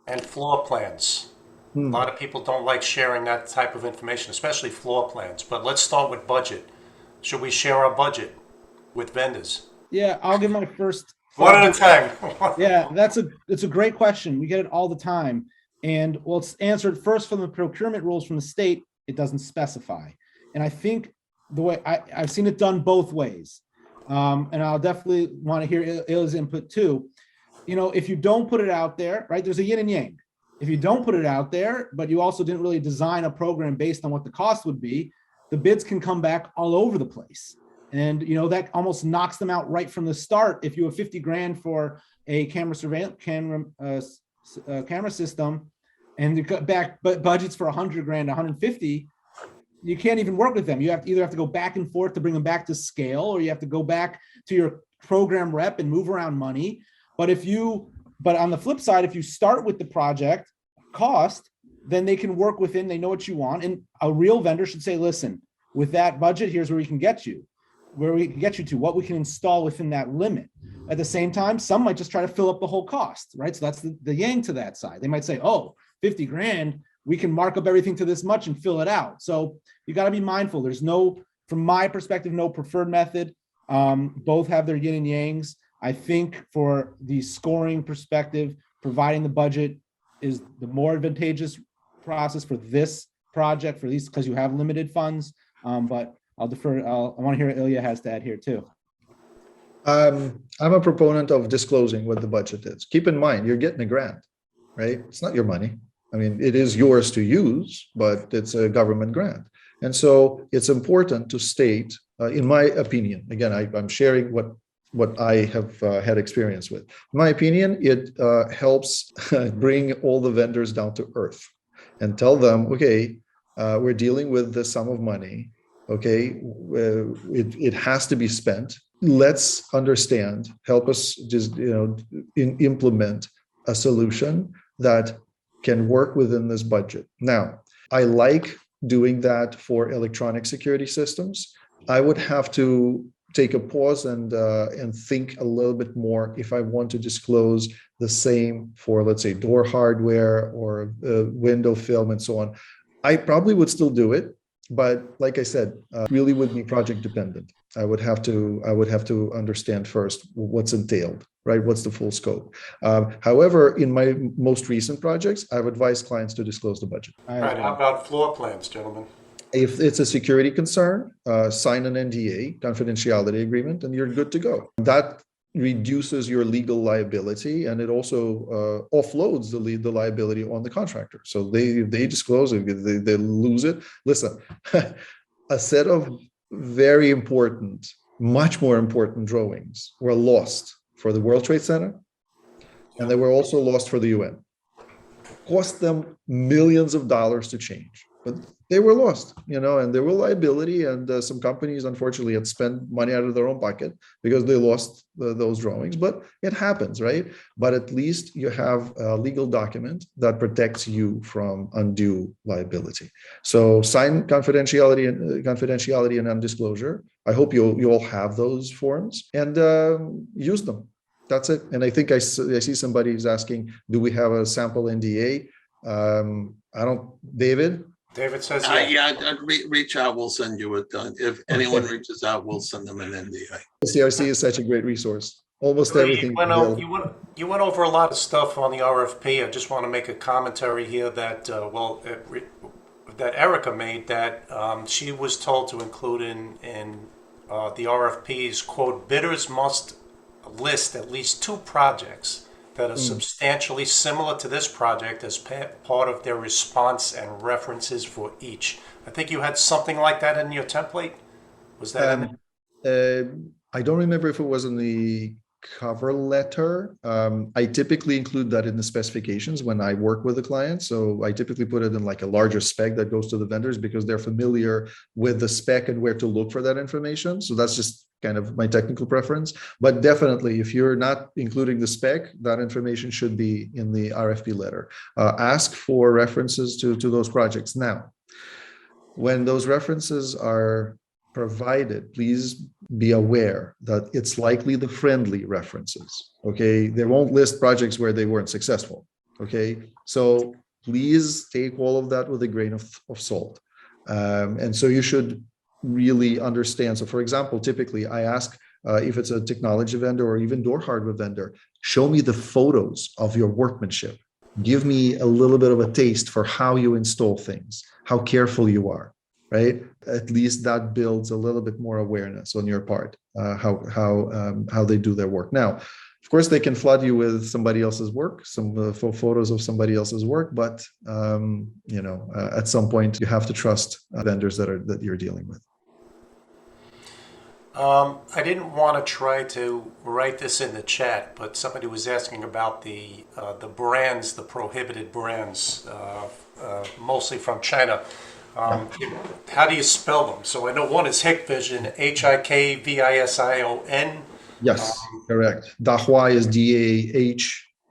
E: and floor plans. A lot of people don't like sharing that type of information, especially floor plans. But let's start with budget. Should we share our budget with vendors?
C: Yeah, I'll give my first.
E: One at a time.
C: Yeah, it's a great question. We get it all the time. And well, it's answered first from the procurement rules from the state. It doesn't specify. And I think the way I've seen it done both ways. And I'll definitely want to hear Ilya's input too. If you don't put it out there, right, there's a yin and yang. If you don't put it out there, but you also didn't really design a program based on what the cost would be, the bids can come back all over the place. And, that almost knocks them out right from the start. If you have 50 grand for a camera system and you cut back budgets for 100 grand, 150, you can't even work with them. You either have to go back and forth to bring them back to scale, or you have to go back to your program rep and move around money. But on the flip side, if you start with the project cost, then they can work within, they know what you want. And a real vendor should say, listen, with that budget, here's where we can get you to, what we can install within that limit. At the same time, some might just try to fill up the whole cost, right? So that's the yang to that side. They might say, 50 grand, we can mark up everything to this much and fill it out. So you got to be mindful. There's from my perspective, no preferred method. Both have their yin and yangs. I think for the scoring perspective, providing the budget is the more advantageous process for this project, for these, because you have limited funds. But I'll defer. I want to hear what Ilya has to add here too.
D: I'm a proponent of disclosing what the budget is. Keep in mind, you're getting a grant, right? It's not your money. I mean, it is yours to use, but it's a government grant. And so it's important to state, in my opinion, again, I'm sharing what I have had experience with. In my opinion, it helps bring all the vendors down to earth and tell them, okay, we're dealing with this sum of money. Okay, it has to be spent. Let's understand, help us just, implement a solution that can work within this budget. Now, I like doing that for electronic security systems. I would have to take a pause and think a little bit more if I want to disclose the same for, let's say, door hardware or window film and so on. I probably would still do it. But like I said, really would be project dependent. I would have to understand first what's entailed, right? What's the full scope? However, in my most recent projects, I've advised clients to disclose the budget.
E: Right. How about floor plans, gentlemen?
D: If it's a security concern, sign an NDA, confidentiality agreement, and you're good to go. That reduces your legal liability, and it also offloads the liability on the contractor. So they disclose it, they lose it. Listen, a set of very important, much more important drawings were lost for the World Trade Center, and they were also lost for the UN. Cost them millions of dollars to change, but they were lost, and there were liability, and some companies unfortunately had spent money out of their own pocket because they lost those drawings, but it happens, right? But at least you have a legal document that protects you from undue liability. So sign confidentiality and non-disclosure. I hope you all have those forms and use them. That's it. And I think I see somebody who's asking, do we have a sample NDA? I don't, David?
E: David says
B: reach out. We'll send you it. If anyone reaches out, we'll send them an NDA.
D: JCRC is such a great resource. Almost everything.
E: You went over a lot of stuff on the RFP. I just want to make a commentary here that that Erica made, that she was told to include in the RFPs, quote, bidders must list at least 2 projects that are substantially similar to this project as part of their response and references for each. I think you had something like that in your template. Was that in
D: I don't remember if it was in the cover letter. I typically include that in the specifications when I work with the client. So I typically put it in like a larger spec that goes to the vendors because they're familiar with the spec and where to look for that information. So that's just kind of my technical preference. But definitely, if you're not including the spec, that information should be in the RFP letter. Ask for references to those projects. Now, when those references are provided, please be aware that it's likely the friendly references. Okay, they won't list projects where they weren't successful. Okay, so please take all of that with a grain of salt. And so you should really understand. So for example, typically I ask if it's a technology vendor or even door hardware vendor, show me the photos of your workmanship. Give me a little bit of a taste for how you install things, how careful you are, right? At least that builds a little bit more awareness on your part, how they do their work. Now, of course, they can flood you with somebody else's work, some photos of somebody else's work, but at some point you have to trust vendors that you're dealing with.
E: I didn't want to try to write this in the chat, but somebody was asking about the brands, the prohibited brands, mostly from China. How do you spell them? So I know one is Hikvision, Hikvision.
D: Yes, correct. Dahua is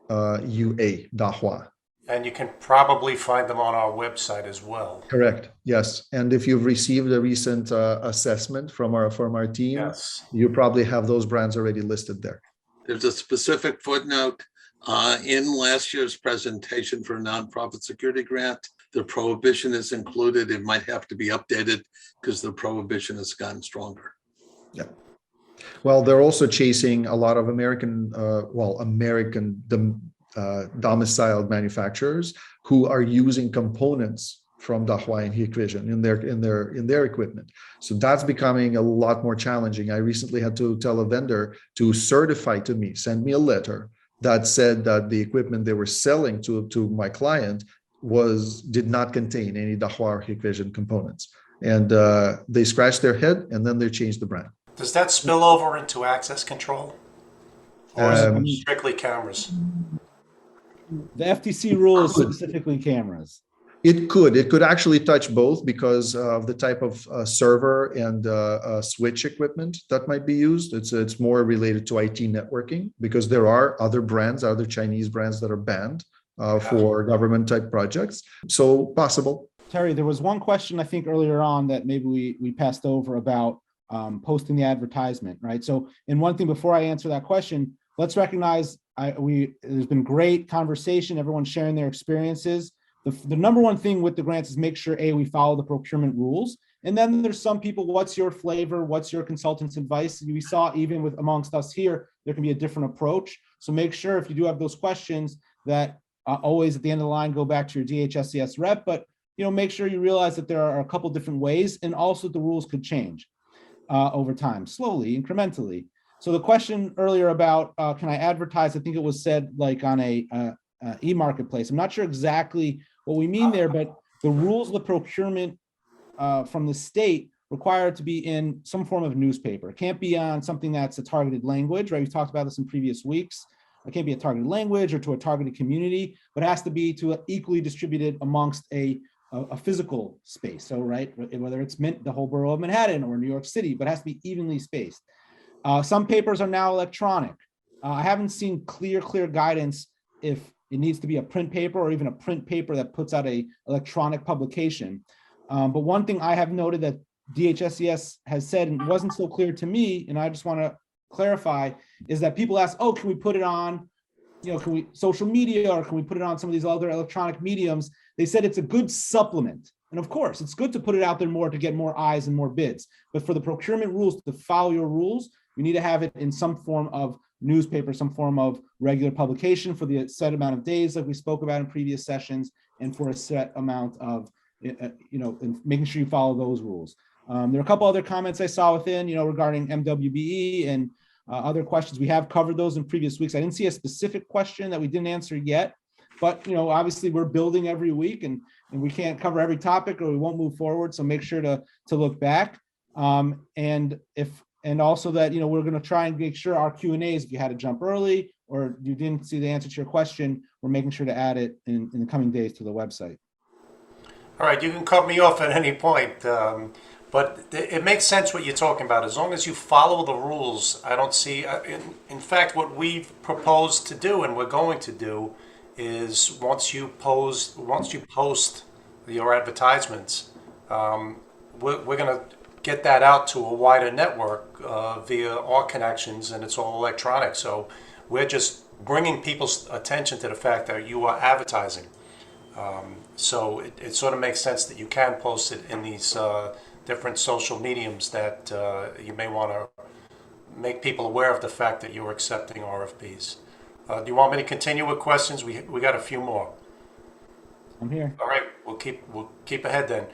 D: Dahua, Dahua.
E: And you can probably find them on our website as well.
D: Correct. Yes. And if you've received a recent assessment from our team,
E: yes,
D: you probably have those brands already listed there.
B: There's a specific footnote in last year's presentation for a nonprofit security grant. The prohibition is included. It might have to be updated because the prohibition has gotten stronger.
D: Yeah. Well, they're also chasing a lot of American domiciled manufacturers who are using components from Dahua and Hikvision in their equipment. So that's becoming a lot more challenging. I recently had to tell a vendor to certify to me, send me a letter that said that the equipment they were selling to my client did not contain any Dahua or Hikvision components. And they scratched their head and then they changed the brand.
E: Does that spill over into access control? Or is it strictly cameras?
C: The FTC rules specifically cameras.
D: It could actually touch both because of the type of server and switch equipment that might be used. It's more related to IT networking because there are other Chinese brands that are banned for government type projects. So possible.
C: Terry, there was one question I think earlier on that maybe we passed over about posting the advertisement, right? So, and one thing before I answer that question, let's recognize there's been great conversation, everyone's sharing their experiences. The number one thing with the grants is make sure, we follow the procurement rules. And then there's some people, what's your flavor? What's your consultant's advice? We saw even with amongst us here, there can be a different approach. So make sure if you do have those questions that always at the end of the line, go back to your DHSCS rep, but make sure you realize that there are a couple different ways and also the rules could change over time, slowly, incrementally. So the question earlier about can I advertise? I think it was said like on a e-marketplace. I'm not sure exactly what we mean there, but the rules of the procurement from the state require it to be in some form of newspaper. It can't be on something that's a targeted language, right? We've talked about this in previous weeks. It can't be a targeted language or to a targeted community, but it has to be to equally distributed amongst a physical space. So, right, whether it's the whole borough of Manhattan or New York City, but it has to be evenly spaced. Some papers are now electronic. I haven't seen clear guidance if it needs to be a print paper or even a print paper that puts out a electronic publication. But one thing I have noted that DHSCS has said, and it wasn't so clear to me, and I just want to clarify, is that people ask, can we put it on, can we social media, or can we put it on some of these other electronic mediums? They said it's a good supplement. And of course, it's good to put it out there more to get more eyes and more bids. But for the procurement rules to follow your rules, you need to have it in some form of newspaper, some form of regular publication for the set amount of days like we spoke about in previous sessions, and for a set amount of, and making sure you follow those rules. There are a couple other comments I saw within, regarding MWBE and other questions. We have covered those in previous weeks. I didn't see a specific question that we didn't answer yet, but obviously we're building every week and we can't cover every topic or we won't move forward. So make sure to look back. And if And also that, we're going to try and make sure our Q&As, if you had to jump early or you didn't see the answer to your question, we're making sure to add it in the coming days to the website.
E: All right, you can cut me off at any point, but it makes sense what you're talking about. As long as you follow the rules, I don't see, in fact, what we've proposed to do and we're going to do is once you post your advertisements, we're going to get that out to a wider network via our connections, and it's all electronic. So we're just bringing people's attention to the fact that you are advertising. So it sort of makes sense that you can post it in these different social mediums that you may want to make people aware of the fact that you're accepting RFPs. Do you want me to continue with questions? We got a few more.
C: I'm here.
E: All right, we'll keep ahead then.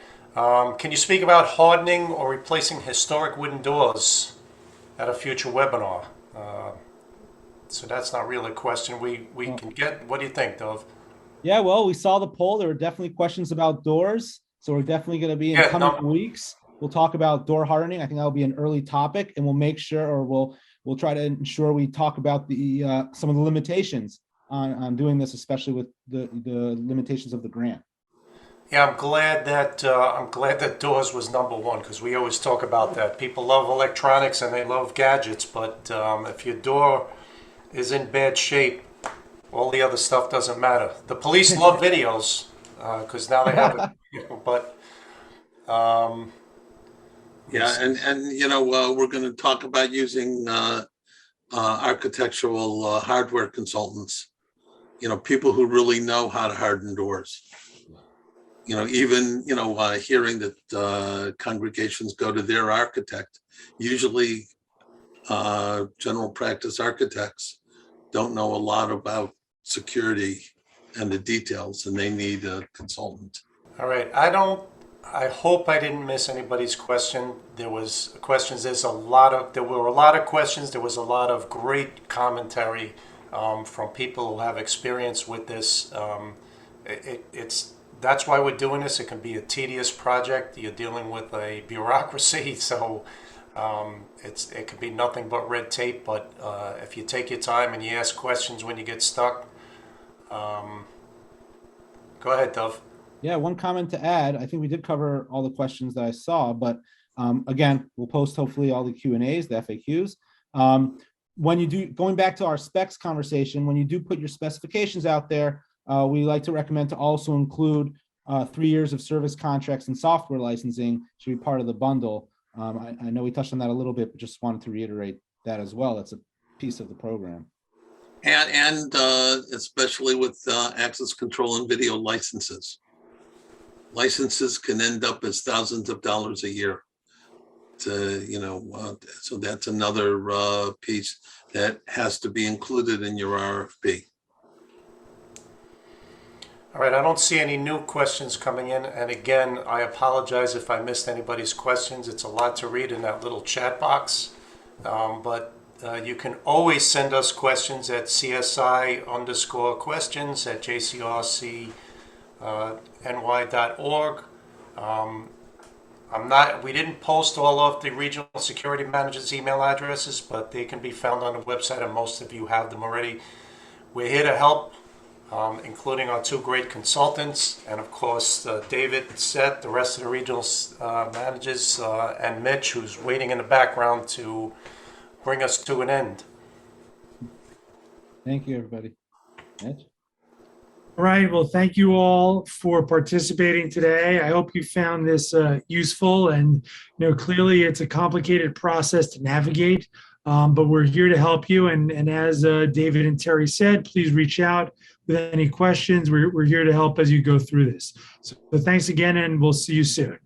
E: Can you speak about hardening or replacing historic wooden doors at a future webinar? So that's not really a question we can get. What do you think, Dov?
C: Yeah, well, we saw the poll. There were definitely questions about doors. So we're definitely going to be in coming weeks. We'll talk about door hardening. I think that'll be an early topic, and we'll make sure, or we'll try to ensure we talk about the some of the limitations on doing this, especially with the limitations of the grant.
E: Yeah, I'm glad that doors was number one, because we always talk about that. People love electronics and they love gadgets, but if your door is in bad shape, all the other stuff doesn't matter. The police love videos because now they have it, but
B: Yeah, and we're going to talk about using architectural hardware consultants. People who really know how to harden doors. Even hearing that congregations go to their architect. Usually, general practice architects don't know a lot about security and the details, and they need a consultant.
E: all right. I hope I didn't miss anybody's question. There was questions. There were a lot of questions. There was a lot of great commentary from people who have experience with this. That's why we're doing this. It can be a tedious project. You're dealing with a bureaucracy, so it could be nothing but red tape. But if you take your time and you ask questions when you get stuck, go ahead, Dov.
C: Yeah, one comment to add. I think we did cover all the questions that I saw, but again, we'll post hopefully all the Q&As, the FAQs. When you do, going back to our specs conversation, when you do put your specifications out there, we like to recommend to also include 3 years of service contracts and software licensing should be part of the bundle. I know we touched on that a little bit, but just wanted to reiterate that as well. It's a piece of the program.
B: And especially with access control and video licenses. Licenses can end up as thousands of dollars a year. So that's another piece that has to be included in your RFP.
E: All right, I don't see any new questions coming in. And again, I apologize if I missed anybody's questions. It's a lot to read in that little chat box. But you can always send us questions at CSI_questions@JCRC-NY.org. We didn't post all of the regional security managers' email addresses, but they can be found on the website, and most of you have them already. We're here to help, including our two great consultants, and of course, David, Seth, the rest of the regional managers, and Mitch, who's waiting in the background to bring us to an end.
C: Thank you, everybody. Mitch?
F: All right. Well, thank you all for participating today. I hope you found this useful, and clearly it's a complicated process to navigate, but we're here to help you. And as David and Terry said, please reach out with any questions. We're here to help as you go through this. So thanks again, and we'll see you soon.